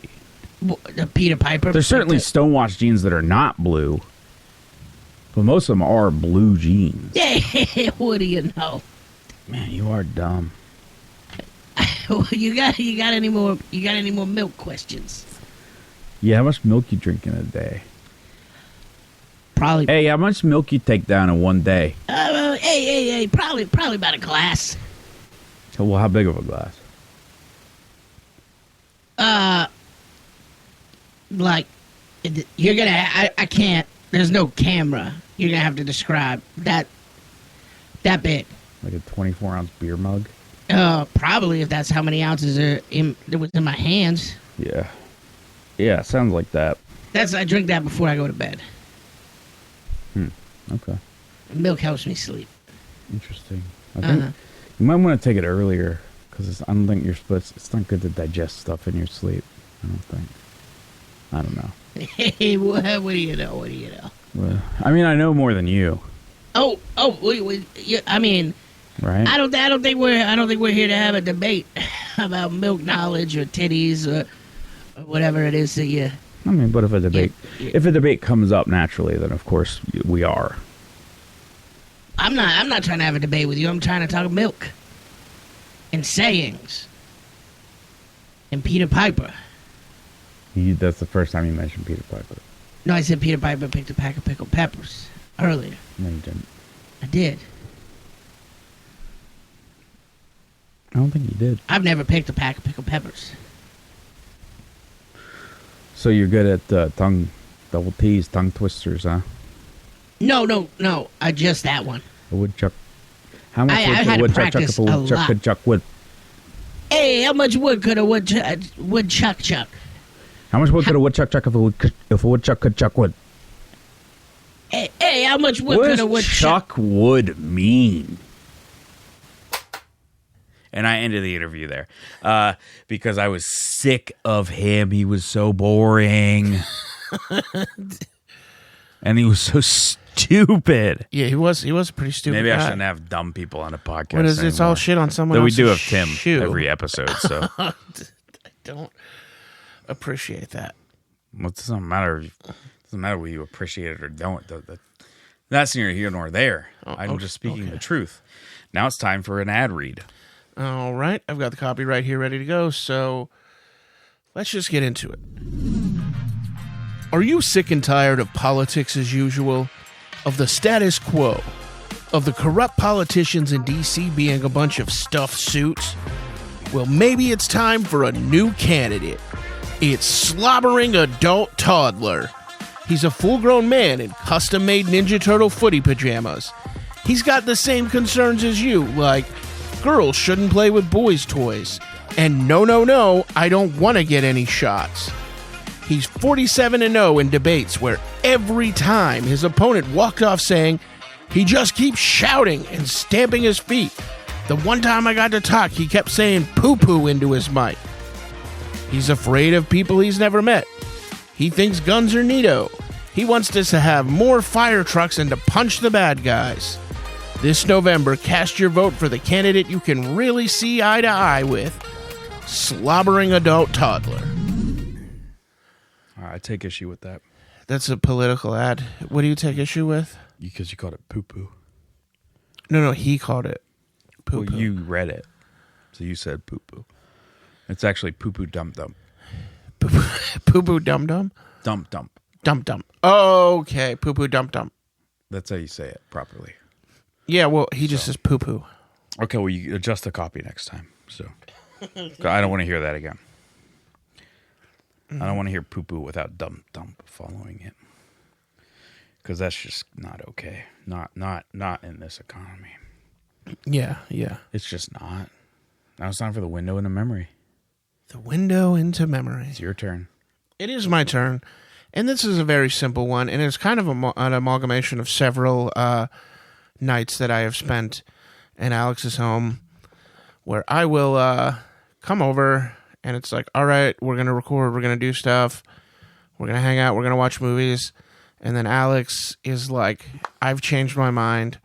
The Peter Piper. There's certainly stonewashed jeans that are not blue, but most of them are blue jeans. Hey, what do you know? Man, you are dumb. You got any more milk questions? Yeah, how much milk you drink in a day? Probably. Hey, how much milk you take down in one day? Hey, probably about a glass. Well, how big of a glass? Like, you're gonna. I can't. There's no camera. You're gonna have to describe that big. Like a 24-ounce beer mug? Probably, if that's how many ounces are in my hands. Yeah, sounds like that. I drink that before I go to bed. Okay. Milk helps me sleep. Interesting. I think you might want to take it earlier because I don't think you're supposed. It's not good to digest stuff in your sleep. I don't think. I don't know. Hey, what do you know? What do you know? Well, I mean, I know more than you. I mean, right? I don't think we're here to have a debate about milk knowledge or titties or whatever it is that you. I mean, but if a debate comes up naturally, then of course we are. I'm not trying to have a debate with you. I'm trying to talk milk and sayings and Peter Piper. That's the first time you mentioned Peter Piper. No, I said Peter Piper picked a pack of pickled peppers earlier. No, you didn't. I did. I don't think you did. I've never picked a pack of pickled peppers. So you're good at double T's, tongue twisters, huh? No. Just that one. A woodchuck. How much I had to practice a lot. could chuck wood? Hey, how much wood could a woodchuck chuck? How much wood could a woodchuck chuck if a woodchuck could chuck wood? Hey, how much wood could a woodchuck? Chuck wood mean? And I ended the interview there because I was sick of him. He was so boring. And he was so stupid. Yeah, he was a pretty stupid Maybe I guy. shouldn't have dumb people on a podcast. What is it's all anymore. shit on someone Though we else's do have Tim shoe. every episode, so I don't appreciate that. well, it doesn't matter. It doesn't matter whether you appreciate it or don't. That's neither here nor there. I'm just speaking the truth. Now it's time for an ad read. All right, I've got the copy right here ready to go, so let's just get into it. Are you sick and tired of politics as usual? Of the status quo? Of the corrupt politicians in D.C. being a bunch of stuffed suits? Well, maybe it's time for a new candidate. It's Slobbering Adult Toddler. He's a full-grown man in custom-made Ninja Turtle footy pajamas. He's got the same concerns as you, like, girls shouldn't play with boys' toys. And no, I don't want to get any shots. He's 47-0 in debates where every time his opponent walked off saying, he just keeps shouting and stamping his feet. The one time I got to talk, he kept saying poo-poo into his mic. He's afraid of people he's never met. He thinks guns are neato. He wants us to have more fire trucks and to punch the bad guys. This November, cast your vote for the candidate you can really see eye to eye with. Slobbering Adult Toddler. All right, I take issue with that. That's a political ad. What do you take issue with? Because you called it poo-poo. No, he called it poo-poo. Well, you read it. So you said poo-poo. It's actually poo-poo dum-dum. Poo-poo dum-dum? Dump-dump. Dum-dum. Okay, poo-poo dum-dum. That's how you say it properly. Yeah, well, he just says poo-poo. Okay, well, you adjust the copy next time. So I don't want to hear that again. I don't want to hear poo-poo without dump following it. Because that's just not okay. Not in this economy. Yeah. It's just not. Now it's time for the window into memory. The window into memory. It's your turn. It is my turn. And this is a very simple one. And it's kind of an amalgamation of several nights that I have spent in Alex's home where I will come over and it's like, all right, we're going to record, we're going to do stuff, we're going to hang out, we're going to watch movies. And then Alex is like, I've changed my mind.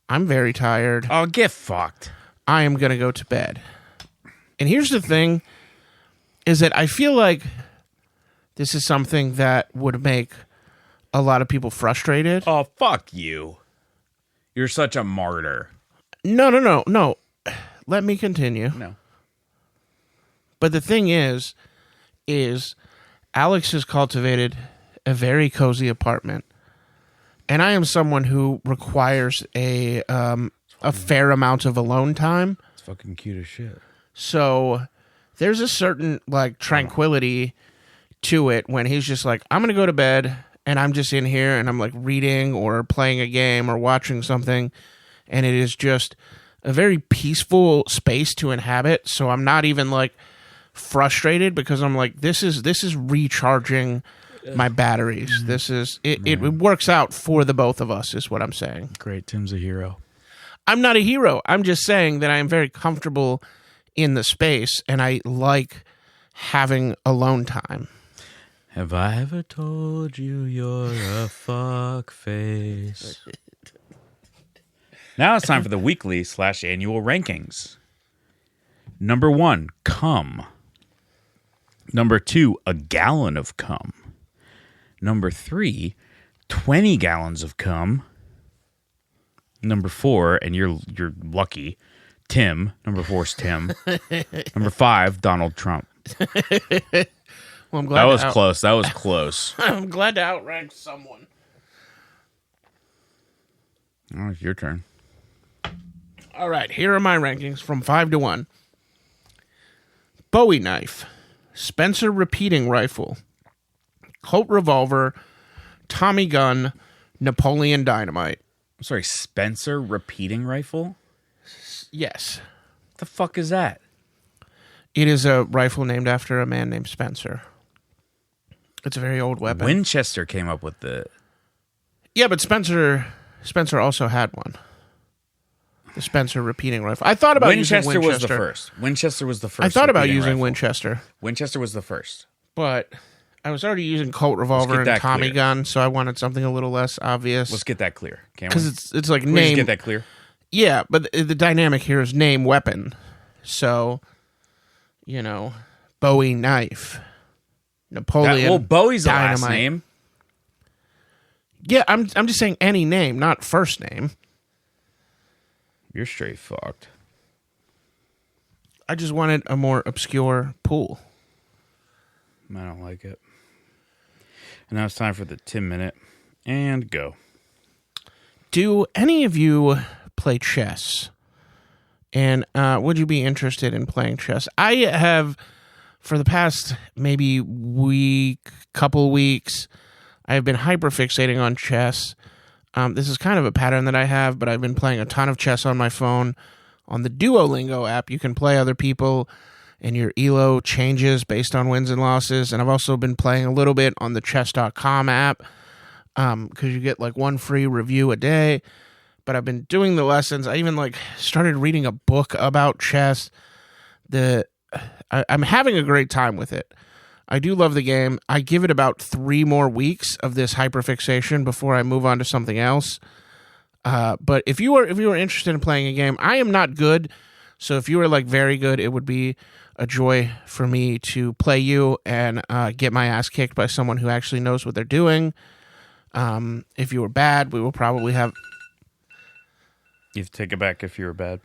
I'm very tired. Oh, get fucked. I am going to go to bed. And here's the thing, is that I feel like this is something that would make a lot of people frustrated. Oh, fuck you. You're such a martyr. No. Let me continue. No. But the thing is Alex has cultivated a very cozy apartment. And I am someone who requires a fair amount of alone time. It's fucking cute as shit. So there's a certain like tranquility to it when he's just like, I'm going to go to bed and I'm just in here and I'm like reading or playing a game or watching something. And it is just a very peaceful space to inhabit. So I'm not even like frustrated because I'm like, this is recharging my batteries. This is it works out for the both of us is what I'm saying. Great. Tim's a hero. I'm not a hero. I'm just saying that I am very comfortable in the space and I like having alone time. Have I ever told you you're a fuck face? Now it's time for the weekly / annual rankings. Number 1, cum. Number 2, a gallon of cum. Number 3, 20 gallons of cum. Number 4, and you're lucky, Tim. Number 4 is Tim. Number 5, Donald Trump. Well, I'm glad that was close. That was close. I'm glad to outrank someone. Oh, it's your turn. All right, here are my rankings from 5 to 1. Bowie knife, Spencer repeating rifle, Colt revolver, Tommy gun, Napoleon dynamite. I'm sorry, Spencer repeating rifle? Yes. What the fuck is that? It is a rifle named after a man named Spencer. It's a very old weapon. Winchester came up with the... Yeah, but Spencer also had one. The Spencer repeating rifle. I thought about using Winchester. Was the first. Winchester was the first. I thought about using rifle. Winchester. Winchester was the first. But I was already using Colt revolver and that Tommy clear. gun, so I wanted something a little less obvious. Let's get that clear. Can't we? Because it's like Can we just name. get that clear? Yeah, but the dynamic here is name weapon. So, Bowie knife, Napoleon. Well, Bowie's the last dynamite. name. Yeah, I'm just saying any name, not first name. You're straight fucked. I just wanted a more obscure pool. I don't like it. And now it's time for the 10-minute and go. Do any of you play chess? And would you be interested in playing chess? I have, for the past maybe couple weeks, I have been hyperfixating on chess. This is kind of a pattern that I have, but I've been playing a ton of chess on my phone. On the Duolingo app, you can play other people, and your ELO changes based on wins and losses. And I've also been playing a little bit on the chess.com app because you get like one free review a day. But I've been doing the lessons. I even started reading a book about chess. I'm having a great time with it. I do love the game. I give it about 3 more weeks of this hyperfixation before I move on to something else. But if you were interested in playing a game, I am not good. So if you were very good, it would be a joy for me to play you and get my ass kicked by someone who actually knows what they're doing. If you were bad, we will probably have... You have to take it back if you were bad.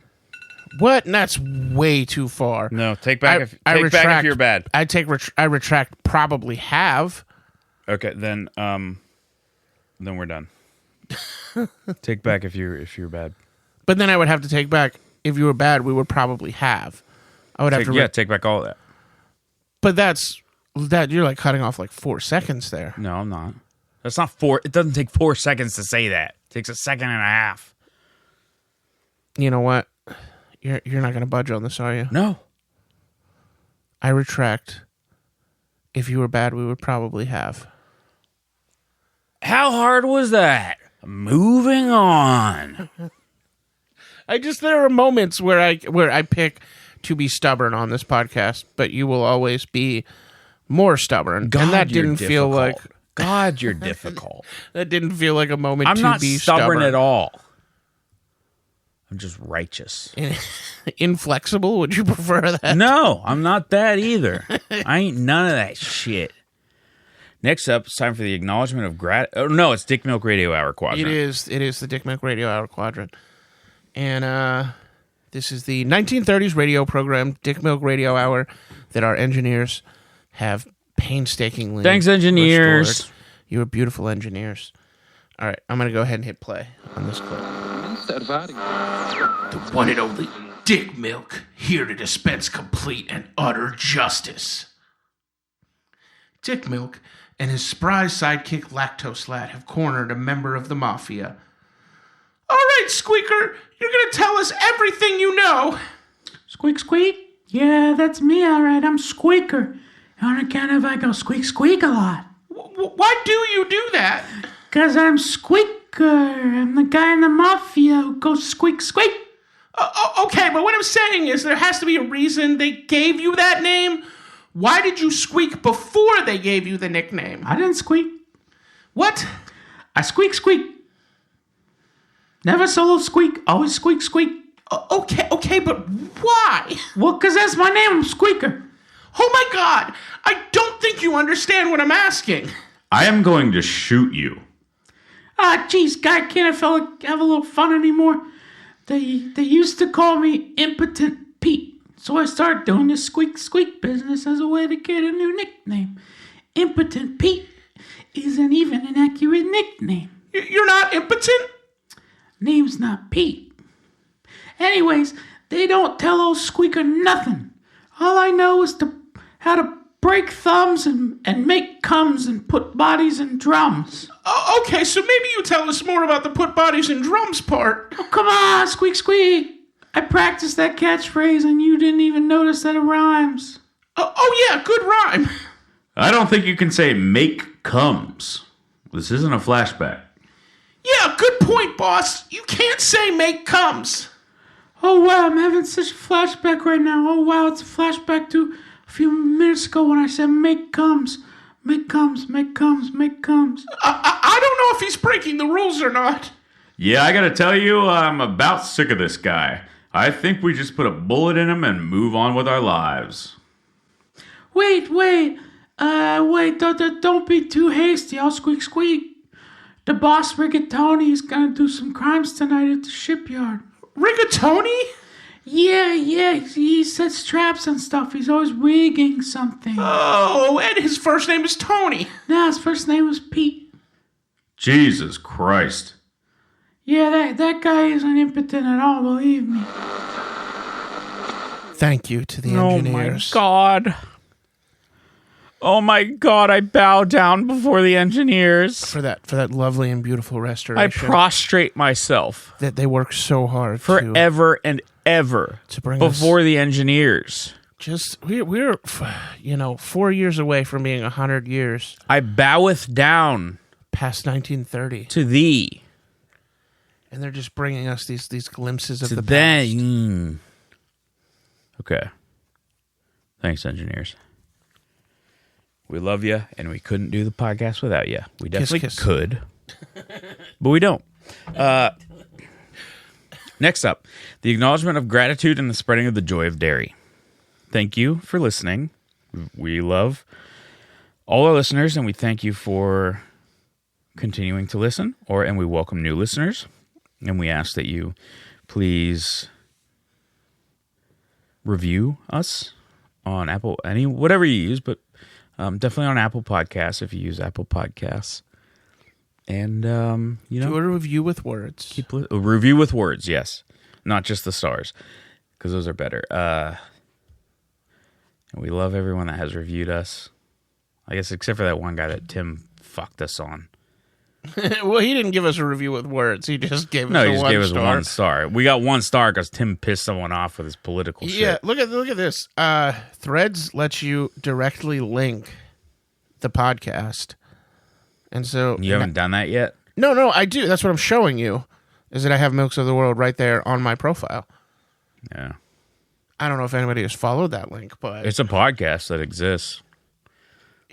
What? That's way too far. No, take back if you're bad. I retract probably have. Okay, then we're done. Take back if you're bad. But then I would have to take back if you were bad, we would probably have. I would have to take back all of that. But you're cutting off 4 seconds there. No, I'm not. That's not 4. It doesn't take 4 seconds to say that. It takes a second and a half. You know what? You're not going to budge on this, are you? No. I retract. If you were bad, we would probably have. How hard was that? Moving on. There are moments where I pick to be stubborn on this podcast, but you will always be more stubborn. God, and that you're didn't feel like God, you're difficult. that didn't feel like a moment I'm to not be stubborn at all. I'm just righteous. Inflexible? Would you prefer that? No, I'm not that either. I ain't none of that shit. Next up, it's time for the acknowledgement of Oh, no, it's Dick Milk Radio Hour Quadrant. It is the Dick Milk Radio Hour Quadrant. And this is the 1930s radio program, Dick Milk Radio Hour, that our engineers have painstakingly Thanks, engineers. restored. You are beautiful engineers. All right, I'm going to go ahead and hit play on this clip. The one and only Dick Milk, here to dispense complete and utter justice. Dick Milk and his spry sidekick Lactose Lad have cornered a member of the Mafia. All right, Squeaker, you're going to tell us everything you know. Squeak, squeak? Yeah, that's me, all right. I'm Squeaker. On account of I go squeak, squeak a lot. Why do you do that? Because I'm Squeaker. I'm the guy in the Mafia who goes squeak, squeak. Okay, but what I'm saying is there has to be a reason they gave you that name. Why did you squeak before they gave you the nickname? I didn't squeak. What? I squeak, squeak. Never solo squeak. Always squeak, squeak. Okay, but why? Well, because that's my name. I'm Squeaker. Oh my God! I don't think you understand what I'm asking. I am going to shoot you. Ah, jeez, guy, can't a fella have a little fun anymore? They used to call me Impotent Pete, so I started doing this squeak squeak business as a way to get a new nickname. Impotent Pete isn't even an accurate nickname. You're not impotent? Name's not Pete. Anyways, they don't tell old Squeaker nothing. All I know is how to break thumbs and make comes and put bodies in drums. Okay, so maybe you tell us more about the put bodies in drums part. Oh, come on, squeak, squeak. I practiced that catchphrase and you didn't even notice that it rhymes. Oh yeah, good rhyme. I don't think you can say make comes. This isn't a flashback. Yeah, good point, boss. You can't say make comes. Oh, wow, I'm having such a flashback right now. Oh, wow, it's a flashback to a few minutes ago when I said make comes. Mick comes. I don't know if he's breaking the rules or not. Yeah, I gotta tell you, I'm about sick of this guy. I think we just put a bullet in him and move on with our lives. Wait. Don't be too hasty. I'll squeak. The boss Rigatoni is gonna do some crimes tonight at the shipyard. Rigatoni? Yeah. He sets traps and stuff. He's always rigging something. Oh, and his first name is Tony. Nah, his first name was Pete. Jesus Christ. Yeah, that guy isn't impotent at all, believe me. Thank you to the engineers. Oh my God, I bow down before the engineers. For that lovely and beautiful restoration. I prostrate myself. That they work so hard forever and ever to bring before us, the engineers. Just we're 4 years away from being 100 years. I boweth down past 1930 to thee, and they're just bringing us these glimpses of the past. Okay, thanks, engineers. We love you, and we couldn't do the podcast without you. We definitely could, but we don't. Next up, the acknowledgement of gratitude and the spreading of the joy of dairy. Thank you for listening. We love all our listeners, and we thank you for continuing to listen, and we welcome new listeners, and we ask that you please review us on Apple, whatever you use, but definitely on Apple Podcasts if you use Apple Podcasts. And, do a review with words. A review with words, yes. Not just the stars, because those are better. And we love everyone that has reviewed us. I guess except for that one guy that Tim fucked us on. Well, he didn't give us a review with words. He just gave us he just gave us 1 star. We got 1 star because Tim pissed someone off with his political shit. Yeah, look at this. Threads lets you directly link the podcast. And so you haven't done that yet? No, I do. That's what I'm showing you, is that I have Milks of the World right there on my profile. Yeah. I don't know if anybody has followed that link, but it's a podcast that exists.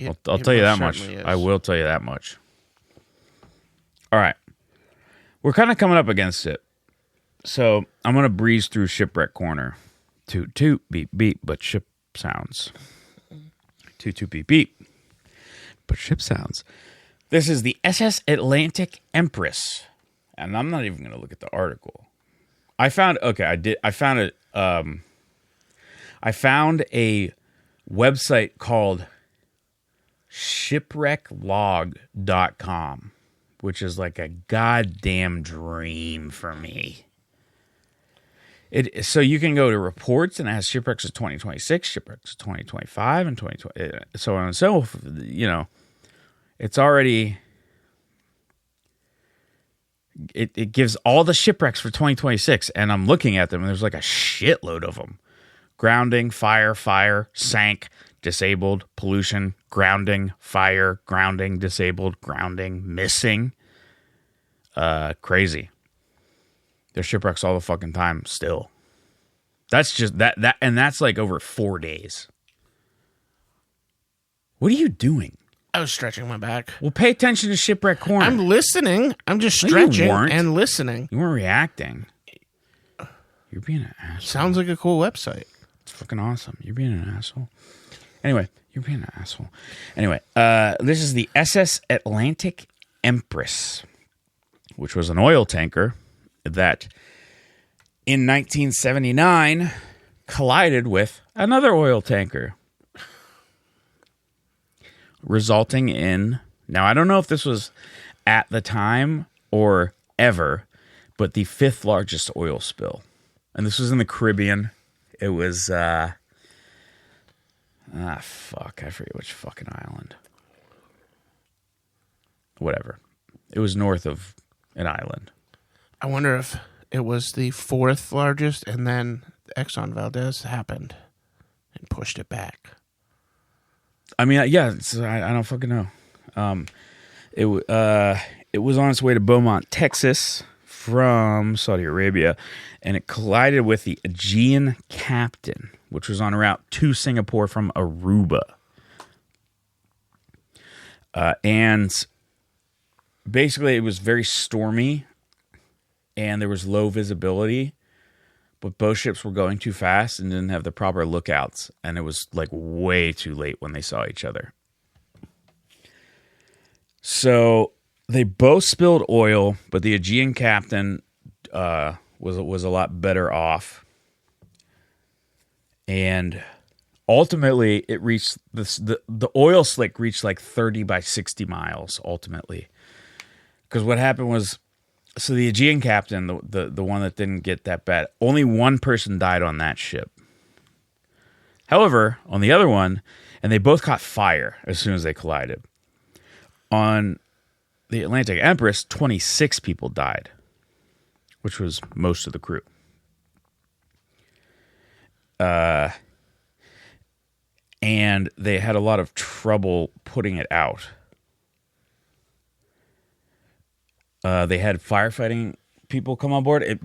I'll tell you that much. I will tell you that much. All right. We're kind of coming up against it. So I'm going to breeze through Shipwreck Corner. Toot, toot, beep, beep, but ship sounds. Toot, toot, beep, beep, but ship sounds. This is the SS Atlantic Empress. And I'm not even going to look at the article. I found a website called shipwrecklog.com, which is like a goddamn dream for me. So you can go to reports and it has shipwrecks of 2026, shipwrecks of 2025, and 2020, so on and so forth. It's already... It gives all the shipwrecks for 2026, and I'm looking at them, and there's like a shitload of them. Grounding, fire, sank, disabled, pollution, grounding, fire, grounding, disabled, grounding, missing. Crazy. There's shipwrecks all the fucking time still. That's just that and that's like over 4 days. What are you doing? I was stretching my back. Well, pay attention to Shipwreck Corner. I'm listening. I'm just stretching and listening. You weren't reacting. You're being an asshole. Sounds like a cool website. It's fucking awesome. You're being an asshole. Anyway, you're being an asshole. Anyway, this is the SS Atlantic Empress, which was an oil tanker that in 1979 collided with another oil tanker, resulting in, now I don't know if this was at the time or ever, but the 5th largest oil spill. And this was in the Caribbean. It was, I forget which fucking island. Whatever. It was north of an island. I wonder if it was the 4th largest and then Exxon Valdez happened and pushed it back. I mean, yeah, I don't fucking know. It was on its way to Beaumont, Texas, from Saudi Arabia, and it collided with the Aegean Captain, which was en route to Singapore from Aruba. And basically, it was very stormy, and there was low visibility, but both ships were going too fast and didn't have the proper lookouts, and it was like way too late when they saw each other. So they both spilled oil, but the Aegean captain was a lot better off, and ultimately it reached the oil slick reached like 30 by 60 miles ultimately, because what happened was, so the Aegean captain, the one that didn't get that bad, only one person died on that ship. However, on the other one, and they both caught fire as soon as they collided. On the Atlantic Empress, 26 people died, which was most of the crew. And they had a lot of trouble putting it out. They had firefighting people come on board. It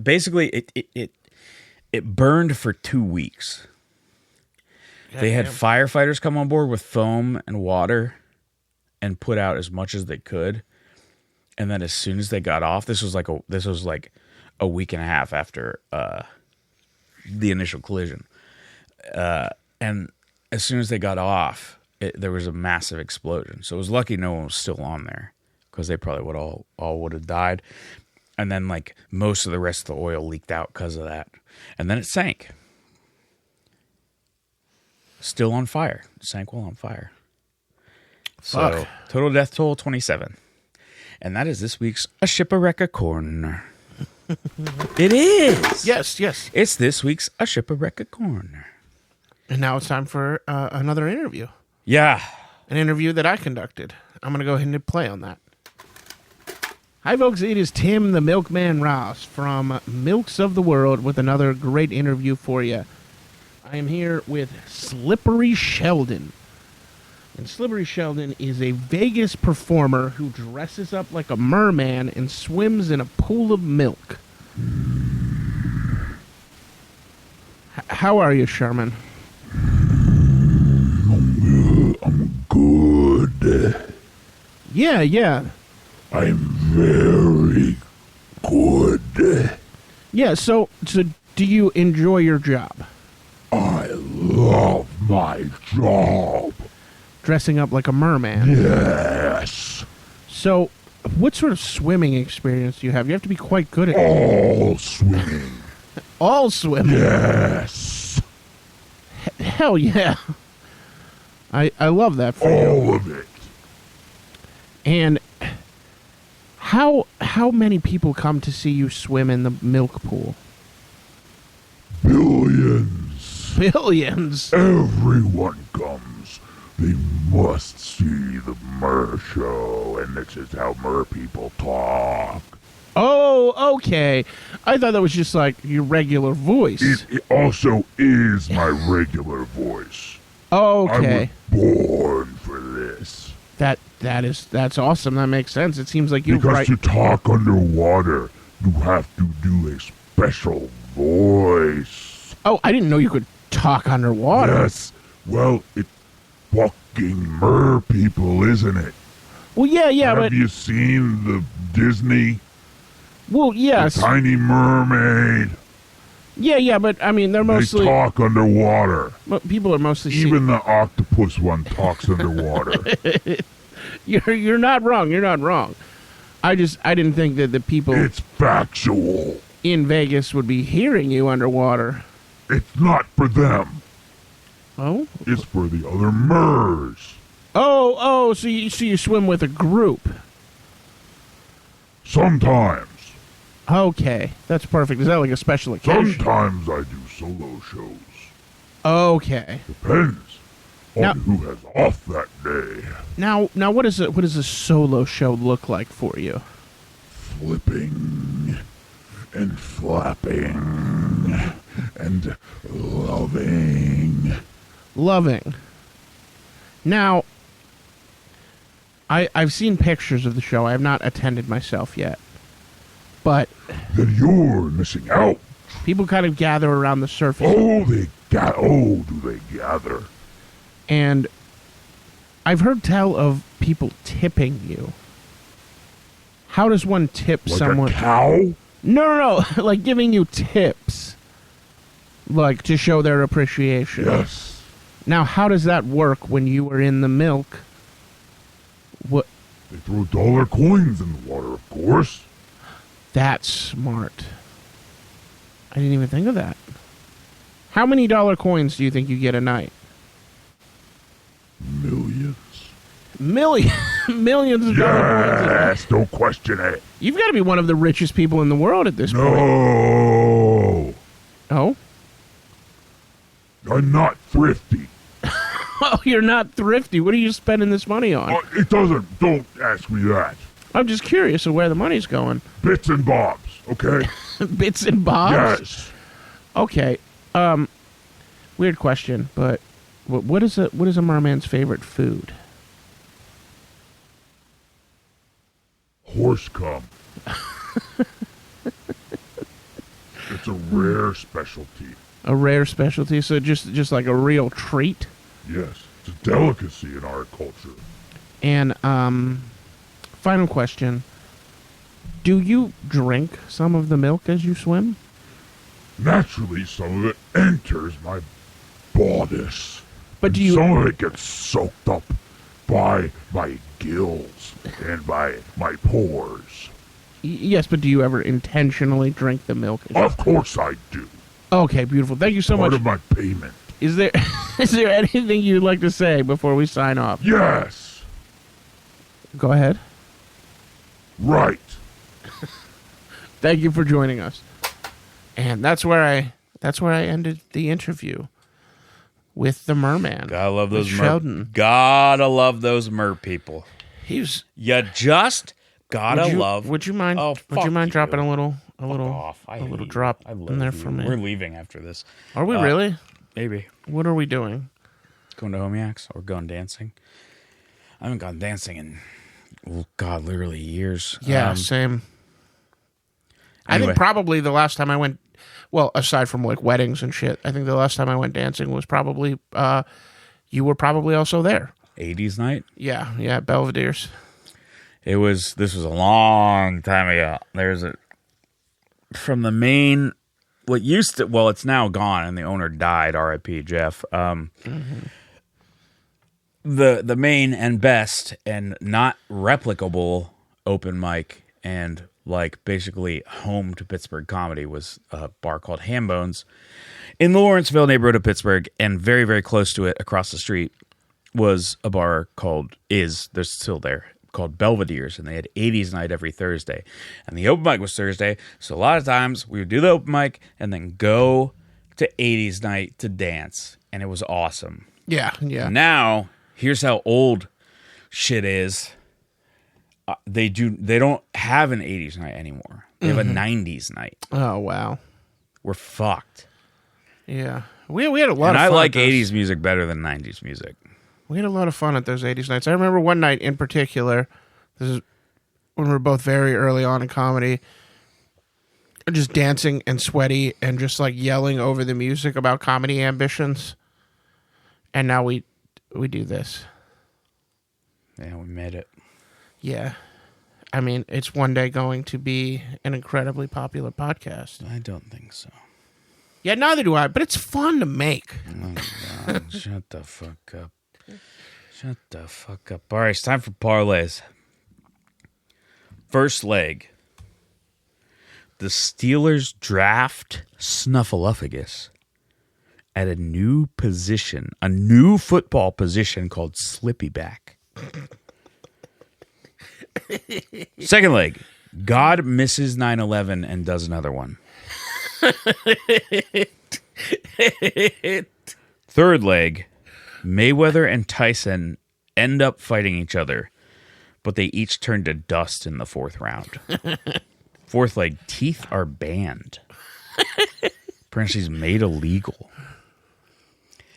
burned for 2 weeks. They had firefighters come on board with foam and water and put out as much as they could. And then as soon as they got off, this was like a week and a half after the initial collision. And as soon as they got off, there was a massive explosion. So it was lucky no one was still on there, because they probably would all would have died. And then like most of the rest of the oil leaked out because of that. And then it sank. Still on fire. It sank while on fire. Fuck. So total death toll 27. And that is this week's A Shipwreck a Corner. It is. Yes. It's this week's A Shipwreck a Corner. And now it's time for another interview. Yeah. An interview that I conducted. I'm going to go ahead and hit play on that. Hi, folks. It is Tim the Milkman Ross from Milks of the World with another great interview for you. I am here with Slippery Sheldon. And Slippery Sheldon is a Vegas performer who dresses up like a merman and swims in a pool of milk. How are you, Sherman? I'm good. Yeah. I'm very good. Yeah, so do you enjoy your job? I love my job. Dressing up like a merman? Yes. So, what sort of swimming experience do you have? You have to be quite good at All swimming. All swimming? Yes. Hell yeah. I love that for you. All of it. And how many people come to see you swim in the milk pool? Billions. Billions? Everyone comes. They must see the Mer show, and this is how Mer people talk. Oh, okay. I thought that was just like your regular voice. It also is my regular voice. Okay. I was born for this. That's awesome. That makes sense. It seems like you're Because right. to talk underwater, you have to do a special voice. Oh, I didn't know you could talk underwater. Yes. Well, it's fucking Mer people, isn't it? Well, yeah, Have you seen the Disney? Well, yes. The Tiny Mermaid. Yeah, but I mean, they're mostly... They talk underwater. People are mostly... Even the octopus one talks underwater. You're not wrong. You're not wrong. I didn't think that the people... It's factual. In Vegas would be hearing you underwater. It's not for them. Oh? It's for the other Mers. Oh, so you swim with a group. Sometimes. Okay, that's perfect. Is that like a special occasion? Sometimes I do solo shows. Okay. Depends on Now- who has off that day. Now, what does a solo show look like for you? Flipping and flapping and loving. Loving. Now, I've seen pictures of the show. I have not attended myself yet. But Then you're missing out. people kind of gather around the surface. Oh, do they gather? And I've heard tell of people tipping you. How does one tip Like someone? a cow? No. Like giving you tips. Like to show their appreciation. Yes. Now, how does that work when you were in the milk? What? They throw dollar coins in the water, of course. That's smart. I didn't even think of that. How many dollar coins do you think you get a night? Millions. Millions of dollar coins. Yes, don't question it. You've got to be one of the richest people in the world at this point. No. Oh? I'm not thrifty. Oh, you're not thrifty. What are you spending this money on? Don't ask me that. I'm just curious of where the money's going. Bits and bobs, okay? Bits and bobs? Yes. Okay. Weird question, but what is a merman's favorite food? Horse cum. It's a rare specialty. A rare specialty, so just like a real treat. Yes, it's a delicacy in our culture. And final question: do you drink some of the milk as you swim? Naturally, some of it enters my bodice. But do you? Some of it gets soaked up by my gills and by my pores. Yes, but do you ever intentionally drink the milk? Of course I do. Okay, beautiful. Thank you so Part much. of my payment. Is there anything you'd like to say before we sign off? Yes. Go ahead. Right. Thank you for joining us. And that's where I ended the interview with the merman. Gotta love those Sheldon. Gotta love those mer people. He's You just gotta love. Would you mind? Oh, would you mind fuck dropping you. a little Off. I a little hate drop you. I love in there you. for me? We're leaving after this. Are we really? Maybe. What are we doing? Going to Homiacs or going dancing? I haven't gone dancing in, literally years. Yeah, same. I Anyway. think probably the last time I went, well, aside from like weddings and shit, I think the last time I went dancing was probably, you were probably also there. 80s night? Yeah, Belvedere's. This was a long time ago. From the main, it's now gone and the owner died, R.I.P. Jeff. The main and best and not replicable open mic and like basically home to Pittsburgh comedy was a bar called Ham Bones in the Lawrenceville neighborhood of Pittsburgh, and very, very close to it across the street was a bar they're still there, called Belvedere's, and they had 80s night every Thursday. And the open mic was Thursday, so a lot of times we would do the open mic and then go to 80s night to dance, and it was awesome. Yeah. Now, here's how old shit is. They don't have an 80s night anymore. They have a 90s night. Oh, wow. We're fucked. Yeah. We had a lot And of I fun. like 80s music better than 90s music. We had a lot of fun at those 80s nights. I remember one night in particular, this is when we were both very early on in comedy, just dancing and sweaty and just like yelling over the music about comedy ambitions. And now we do this. Yeah, we made it. Yeah. I mean, it's one day going to be an incredibly popular podcast. I don't think so. Yeah, neither do I, but it's fun to make. Oh, God. Shut the fuck up. Shut the fuck up. All right, it's time for parlays. First leg. The Steelers draft Snuffleupagus at a new football position called Slippy Back. Second leg. God misses 9/11 and does another one. Third leg. Mayweather and Tyson end up fighting each other, but they each turn to dust in the fourth round. Fourth leg. Teeth are banned. Apparently made illegal.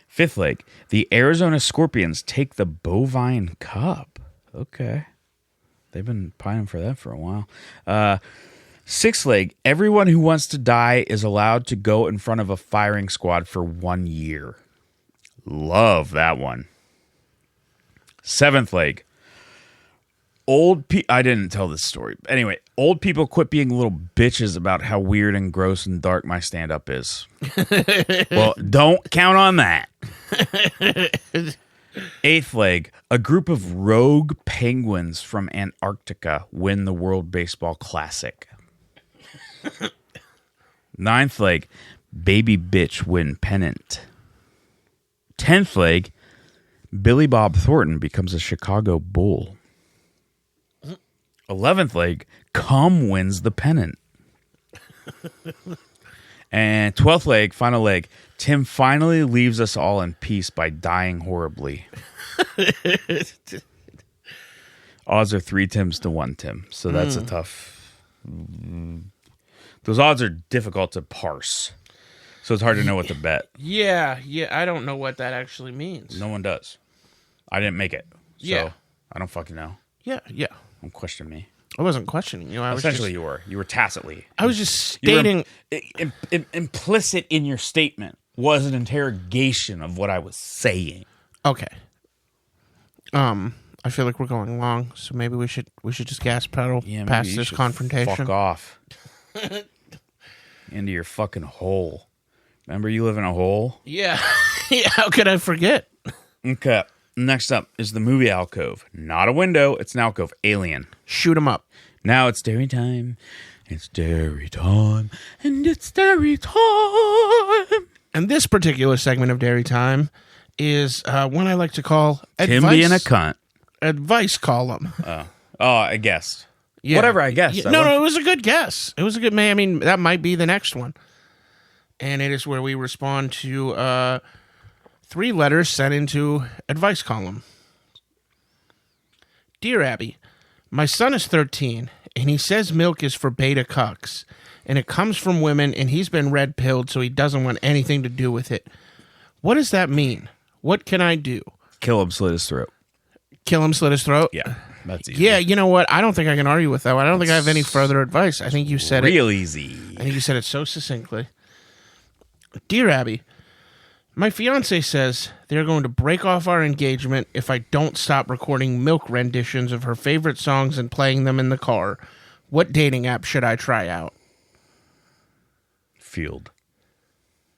Fifth leg. The Arizona Scorpions take the Bovine Cup. Okay. They've been pining for that for a while. Sixth leg. Everyone who wants to die is allowed to go in front of a firing squad for 1 year. Love that one. Seventh leg. I didn't tell this story. Anyway, old people quit being little bitches about how weird and gross and dark my stand-up is. Well, don't count on that. Eighth leg. A group of rogue penguins from Antarctica win the World Baseball Classic. Ninth leg. Baby bitch win pennant. 10th leg. Billy Bob Thornton becomes a Chicago Bull. 11th leg, cum wins the pennant. And 12th leg, final leg, Tim finally leaves us all in peace by dying horribly. Odds are 3 Tims to 1 Tim. So that's a tough... Those odds are difficult to parse. So it's hard to know what to bet. Yeah, I don't know what that actually means. No one does. I didn't make it. So I don't fucking know. Yeah. Don't question me. I wasn't questioning you. Essentially, you were. You were tacitly. I was just stating... Implicit in your statement was an interrogation of what I was saying. Okay. I feel like we're going long, so maybe we should just gas pedal past this confrontation. Fuck off. Into your fucking hole. Remember you live in a hole? Yeah. How could I forget? Okay. Next up is the movie alcove. Not a window. It's an alcove. Alien. Shoot 'em up. Now it's dairy time. It's dairy time. And it's dairy time. And this particular segment of Dairy Time is one I like to call Tim being a cunt. Advice column. I guessed. Yeah. Whatever I guessed. Yeah, no, it was a good guess. It was a good... I mean, that might be the next one. And it is where we respond to 3 letters sent into advice column. Dear Abby, my son is 13, and he says milk is for beta cucks, and it comes from women, and he's been red-pilled, so he doesn't want anything to do with it. What does that mean? What can I do? Kill him, slit his throat. Kill him, slit his throat? Yeah, that's easy. Yeah, you know what? I don't think I can argue with that one. I don't think I have any further advice. I think you said real easy. I think you said it so succinctly. Dear Abby, my fiance says they're going to break off our engagement if I don't stop recording milk renditions of her favorite songs and playing them in the car. What dating app should I try out? Field.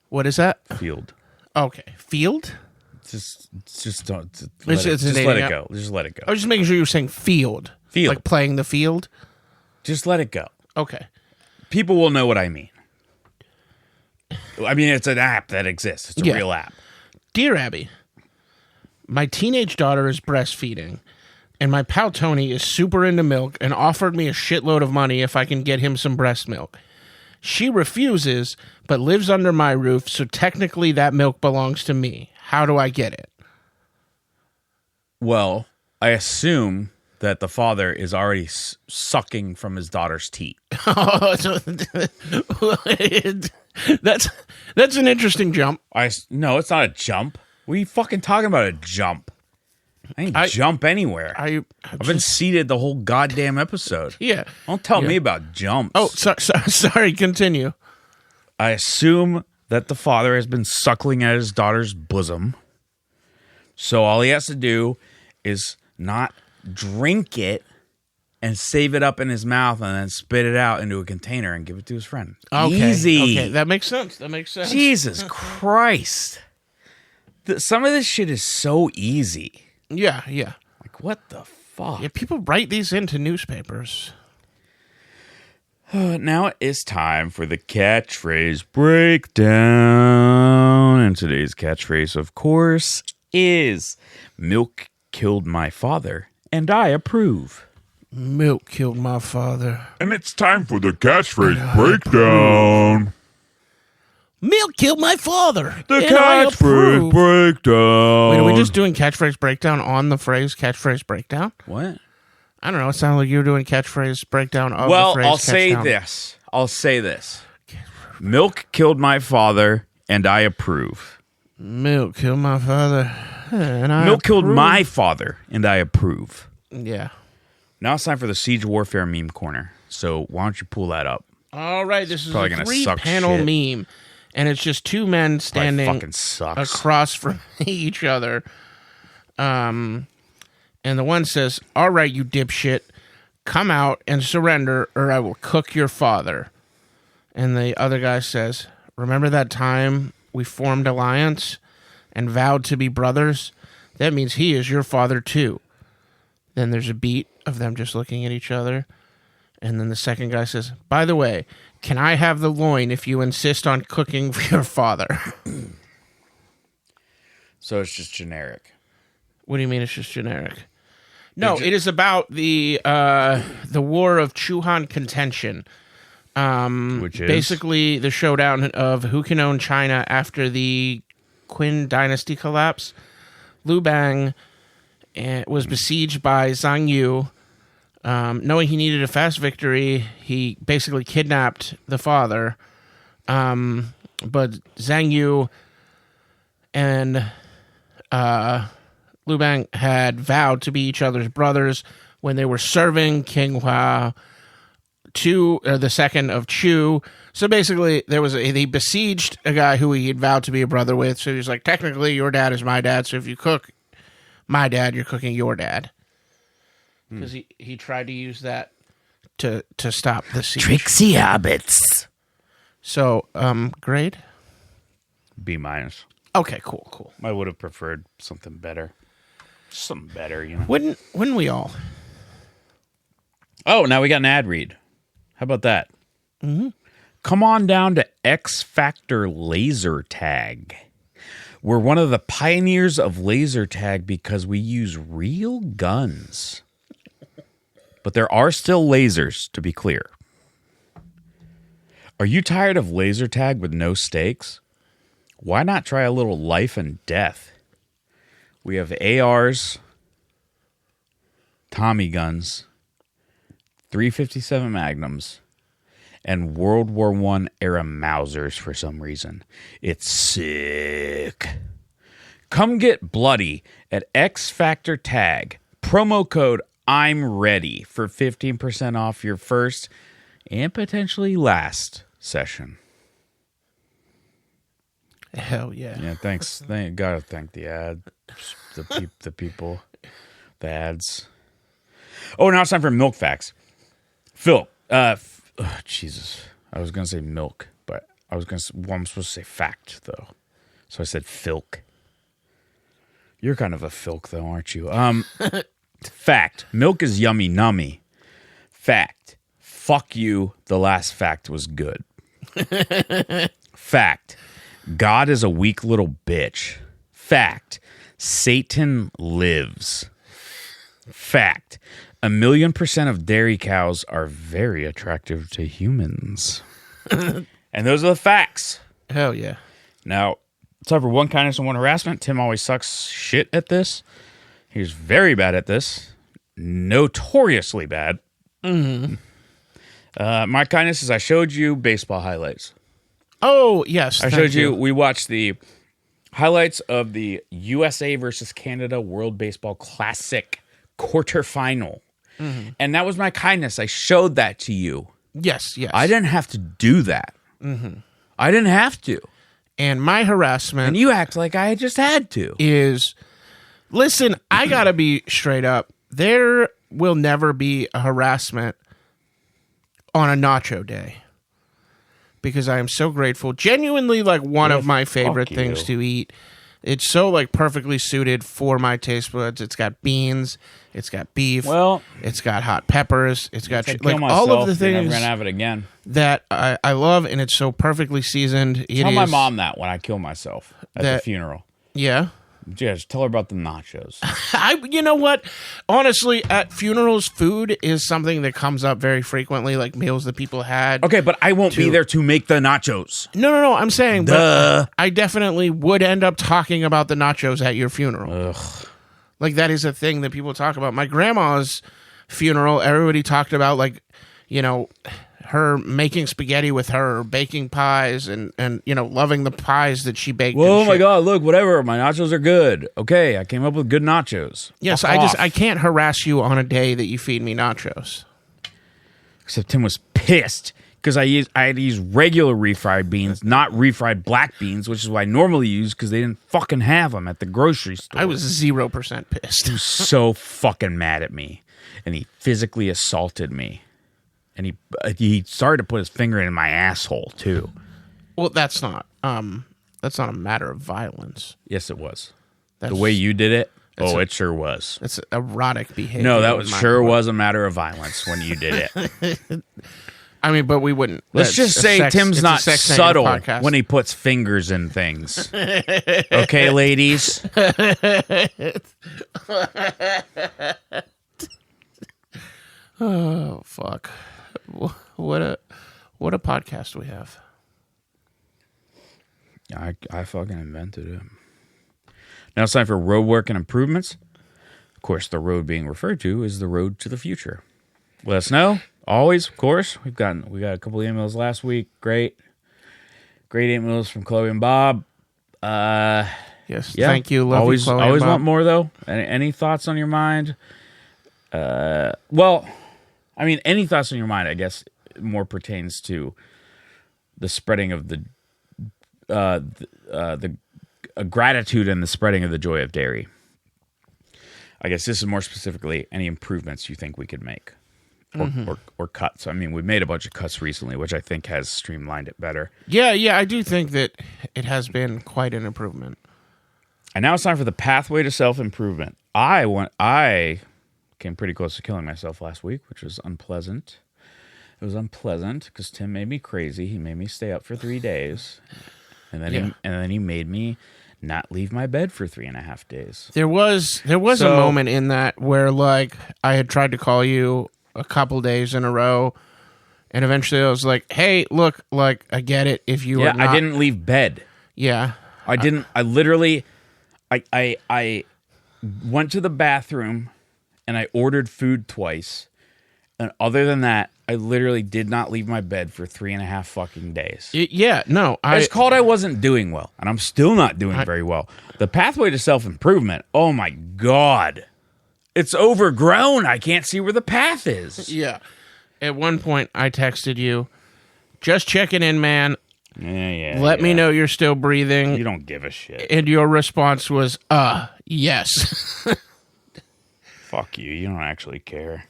What is that? Field. Okay. Field? Just don't. Let it go. Just let it go. I was just making sure you were saying field. Field. Like playing the field? Just let it go. Okay. People will know what I mean. I mean, it's an app that exists. It's a real app. Dear Abby, my teenage daughter is breastfeeding, and my pal Tony is super into milk and offered me a shitload of money if I can get him some breast milk. She refuses, but lives under my roof, so technically that milk belongs to me. How do I get it? Well, I assume that the father is already sucking from his daughter's teat. That's an interesting jump. No, it's not a jump. What are you fucking talking about, a jump? I ain't jump anywhere. I've been seated the whole goddamn episode. Yeah. Don't tell me about jumps. Oh, sorry, continue. I assume that the father has been suckling at his daughter's bosom. So all he has to do is not drink it and save it up in his mouth and then spit it out into a container and give it to his friend. Okay. Easy. Okay, that makes sense. Jesus Christ. Some of this shit is so easy. Yeah. Like, what the fuck? Yeah, people write these into newspapers. Now it is time for the catchphrase breakdown. And today's catchphrase, of course, is milk killed my father, and I approve. Milk killed my father. And it's time for the catchphrase breakdown. Milk killed my father. The catchphrase breakdown. Wait, are we just doing catchphrase breakdown on the phrase catchphrase breakdown? What? I don't know. It sounded like you were doing catchphrase breakdown of the phrase. Well, I'll say this. Milk killed my father, and I approve. Milk killed my father, and I Milk approve. killed my father, and I approve. Yeah. Now it's time for the Siege Warfare meme corner. So why don't you pull that up? All right, this is probably a gonna suck 3-panel shit. meme, and it's just 2 men standing fucking sucks. across from each other. And the one says, "All right, you dipshit, come out and surrender or I will cook your father." And the other guy says, "Remember that time we formed alliance and vowed to be brothers? That means he is your father too." Then there's a beat of them just looking at each other. And then the second guy says, "By the way, can I have the loin if you insist on cooking for your father?" So it's just generic. What do you mean it's just generic? No, it is about the war of Chuhan contention. Which is? Basically the showdown of who can own China after the Qin dynasty collapse. Liu Bang was besieged by Zhang Yu. Knowing he needed a fast victory, he basically kidnapped the father. But Zhang Yu and Liu Bang had vowed to be each other's brothers when they were serving King Hua the second of Chu. So basically, they besieged a guy who he had vowed to be a brother with. So he was like, technically, your dad is my dad. So if you cook my dad, you're cooking your dad. Because he tried to use that to stop the siege. Tricksy habits. So, grade? B-. Okay, cool. I would have preferred something better. Something better, you know. Wouldn't we all? Oh, now we got an ad read. How about that? Mm-hmm. Come on down to X Factor Laser Tag. We're one of the pioneers of laser tag because we use real guns. But there are still lasers, to be clear. Are you tired of laser tag with no stakes? Why not try a little life and death? We have ARs, Tommy guns, 357 Magnums, and World War I era Mausers for some reason. It's sick. Come get bloody at X Factor Tag. Promo code I'm ready for 15% off your first and potentially last session. Hell yeah. Yeah, thanks. Gotta thank the ad, the people, the ads. Oh, now it's time for milk facts. Phil, Jesus, I was gonna say milk, but I'm supposed to say fact though, so I said filk. You're kind of a filk though, aren't you? Fact: milk is yummy nummy. Fact: fuck you. The last fact was good. Fact: God is a weak little bitch. Fact: Satan lives. Fact: 1,000,000% of dairy cows are very attractive to humans. And those are the facts. Hell yeah. Now, it's time for one kindness and one harassment. Tim always sucks shit at this. He's very bad at this. Notoriously bad. Mm-hmm. My kindness is I showed you baseball highlights. Oh, yes. I showed you. We watched the highlights of the USA versus Canada World Baseball Classic quarterfinal. Mm-hmm. And that was my kindness. I showed that to you. Yes. I didn't have to do that. Mm-hmm. I didn't have to. And my harassment... And you act like I just had to. ...is... Listen, I gotta be straight up. There will never be a harassment on a nacho day. Because I am so grateful. Genuinely, like, one of my favorite things to eat. It's so, like, perfectly suited for my taste buds. It's got beans. It's got beef. Well, it's got hot peppers. It's got like all of the things. You're never gonna have it again. That I love, and it's so perfectly seasoned. Tell my mom that when I kill myself at the funeral. Yeah. Yeah, just tell her about the nachos. You know what? Honestly, at funerals, food is something that comes up very frequently, like meals that people had. Okay, but I won't be there to make the nachos. No. I'm saying, but I definitely would end up talking about the nachos at your funeral. Ugh. Like, that is a thing that people talk about. My grandma's funeral, everybody talked about, like, you know, her making spaghetti with her, baking pies, and you know, loving the pies that she baked. Well, oh my God, look, whatever. My nachos are good. Okay, I came up with good nachos. Yes, I can't harass you on a day that you feed me nachos. Except Tim was pissed because I had to use regular refried beans, not refried black beans, which is what I normally use because they didn't fucking have them at the grocery store. I was 0% pissed. He was so fucking mad at me, and he physically assaulted me, and he started to put his finger in my asshole too. Well, that's not a matter of violence. Yes, it was. That's, the way you did it. Oh, it sure was. It's erotic behavior. No, that was a matter of violence when you did it. I mean, but we wouldn't. Let's just say Tim's not subtle when he puts fingers in things. Okay, ladies? Oh, fuck. What a podcast we have. I fucking invented it. Now it's time for road work and improvements. Of course, the road being referred to is the road to the future. Let us know. Always, of course. We got a couple of emails last week. Great emails from Chloe and Bob. Yes, yeah. Thank you. Love always, you, Chloe always and Bob. want more though. Any thoughts on your mind? Well, I mean, any thoughts on your mind? I guess more pertains to the spreading of the gratitude and the spreading of the joy of dairy. I guess this is more specifically any improvements you think we could make or cuts. I mean, we've made a bunch of cuts recently, which I think has streamlined it better. Yeah, I do think that it has been quite an improvement. And now it's time for the pathway to self-improvement. I came pretty close to killing myself last week, which was unpleasant. It was unpleasant because Tim made me crazy. He made me stay up for 3 days. And then he made me not leave my bed for 3.5 days. There was a moment in that where like I had tried to call you a couple days in a row, and eventually I was like, "Hey, look, like I get it. If you are not... I didn't leave bed. Yeah, I didn't. I literally, I went to the bathroom and I ordered food twice, and other than that, I literally did not leave my bed for 3.5 fucking days. It's called I wasn't doing well, and I'm still not doing very well. The pathway to self-improvement, oh my God. It's overgrown. I can't see where the path is. Yeah. At one point, I texted you, just checking in, man. Yeah. Let me know you're still breathing. You don't give a shit. And your response was, yes. Fuck you. You don't actually care.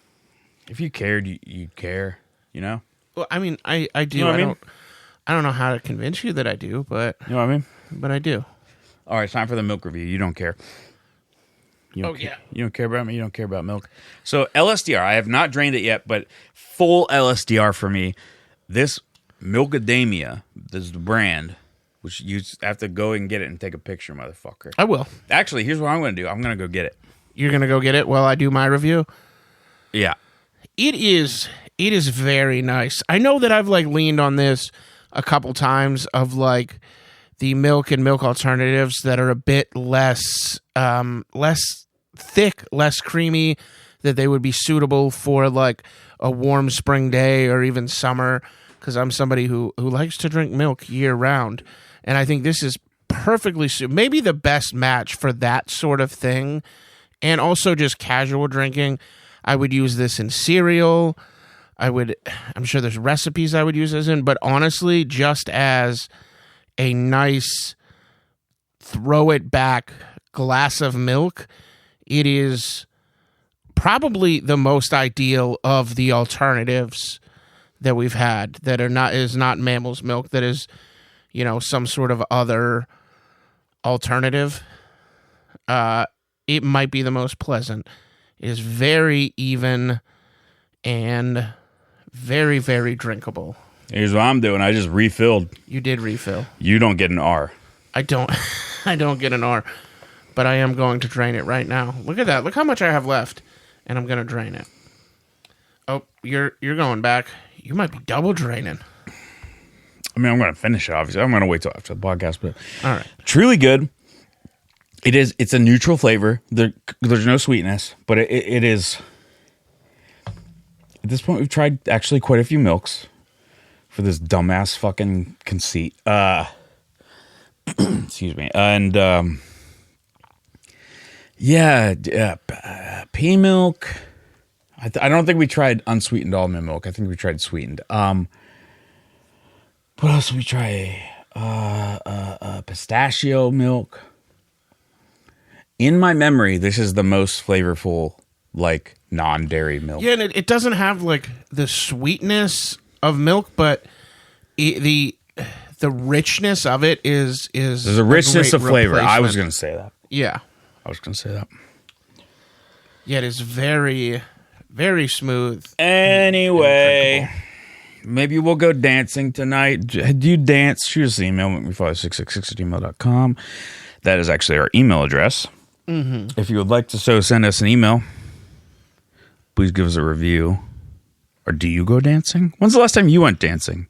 If you cared, you'd care, you know? Well, I mean, I do. You know what I mean? I don't know how to convince you that I do, but... You know what I mean? But I do. All right, it's time for the milk review. You don't care. You don't care about me. You don't care about milk. So LSDR, I have not drained it yet, but full LSDR for me. This Macadamia, this is the brand, which you have to go and get it and take a picture, motherfucker. I will. Actually, here's what I'm going to do. I'm going to go get it. You're going to go get it while I do my review? Yeah. It is very nice. I know that I've like leaned on this a couple times of like the milk and milk alternatives that are a bit less thick, less creamy, that they would be suitable for like a warm spring day or even summer, because I'm somebody who likes to drink milk year round. And I think this is perfectly maybe the best match for that sort of thing, and also just casual drinking. I would use this in cereal. I'm sure there's recipes I would use this in, but honestly, just as a nice throw it back glass of milk, it is probably the most ideal of the alternatives that we've had that is not mammal's milk, that is, you know, some sort of other alternative. It might be the most pleasant. It is very even and very, very drinkable. Here's what I'm doing. I just refilled. You did refill. You don't get an R. I don't get an R, but I am going to drain it right now. Look at that. Look how much I have left, and I'm going to drain it. Oh, you're going back. You might be double draining. I mean, I'm going to finish it, obviously. I'm going to wait till after the podcast, but all right. Truly good. It's a neutral flavor. There's no sweetness, but it is. At this point, we've tried actually quite a few milks for this dumbass fucking conceit. Excuse me. And pea milk. I don't think we tried unsweetened almond milk. I think we tried sweetened. What else did we try? Pistachio milk. In my memory, this is the most flavorful, like, non-dairy milk. Yeah, and it doesn't have, like, the sweetness of milk, but the richness of it is There's a richness of flavor. I was going to say that. Yeah. I was going to say that. Yeah, it is very, very smooth. Anyway, maybe we'll go dancing tonight. Do you dance? Shoot us an email, McMe5666@gmail.com. That is actually our email address. Mm-hmm. If you would like to send us an email, please give us a review. Or do you go dancing? When's the last time you went dancing?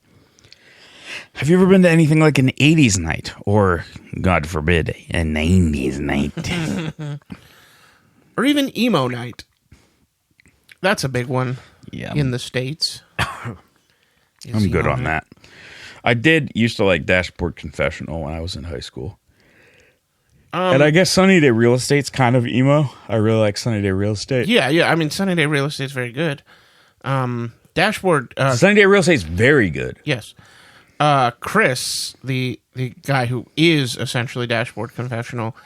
Have you ever been to anything like an 80s night? Or, God forbid, a 90s night? Or even emo night. That's a big one in the States. I'm good on that. I used to like Dashboard Confessional when I was in high school. And I guess Sunny Day Real Estate's kind of emo. I really like Sunny Day Real Estate. Yeah. I mean, Sunny Day Real Estate's very good. Dashboard... Sunny Day Real Estate's very good. Yes. Chris, the guy who is essentially Dashboard Confessional,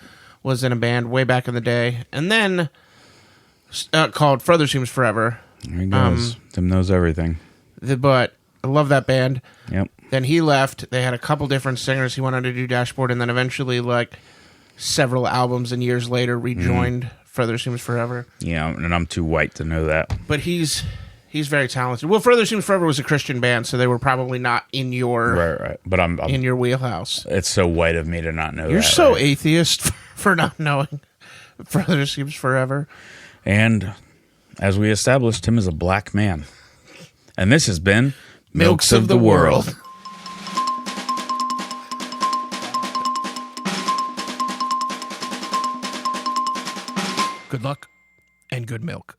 was in a band way back in the day. And then called Further Seems Forever. There he goes. Tim knows everything. But I love that band. Yep. Then he left. They had a couple different singers. He wanted to do Dashboard, and then eventually, like, several albums and years later, rejoined Further Seems Forever. Yeah, and I'm too white to know that. But he's very talented. Well, Further Seems Forever was a Christian band, so they were probably not in your right. But I'm in your wheelhouse. It's so white of me to not know. You're that, so right? atheist for not knowing Further Seems Forever. And as we established, Tim is a black man. And this has been Milks of the World. Good luck and good milk.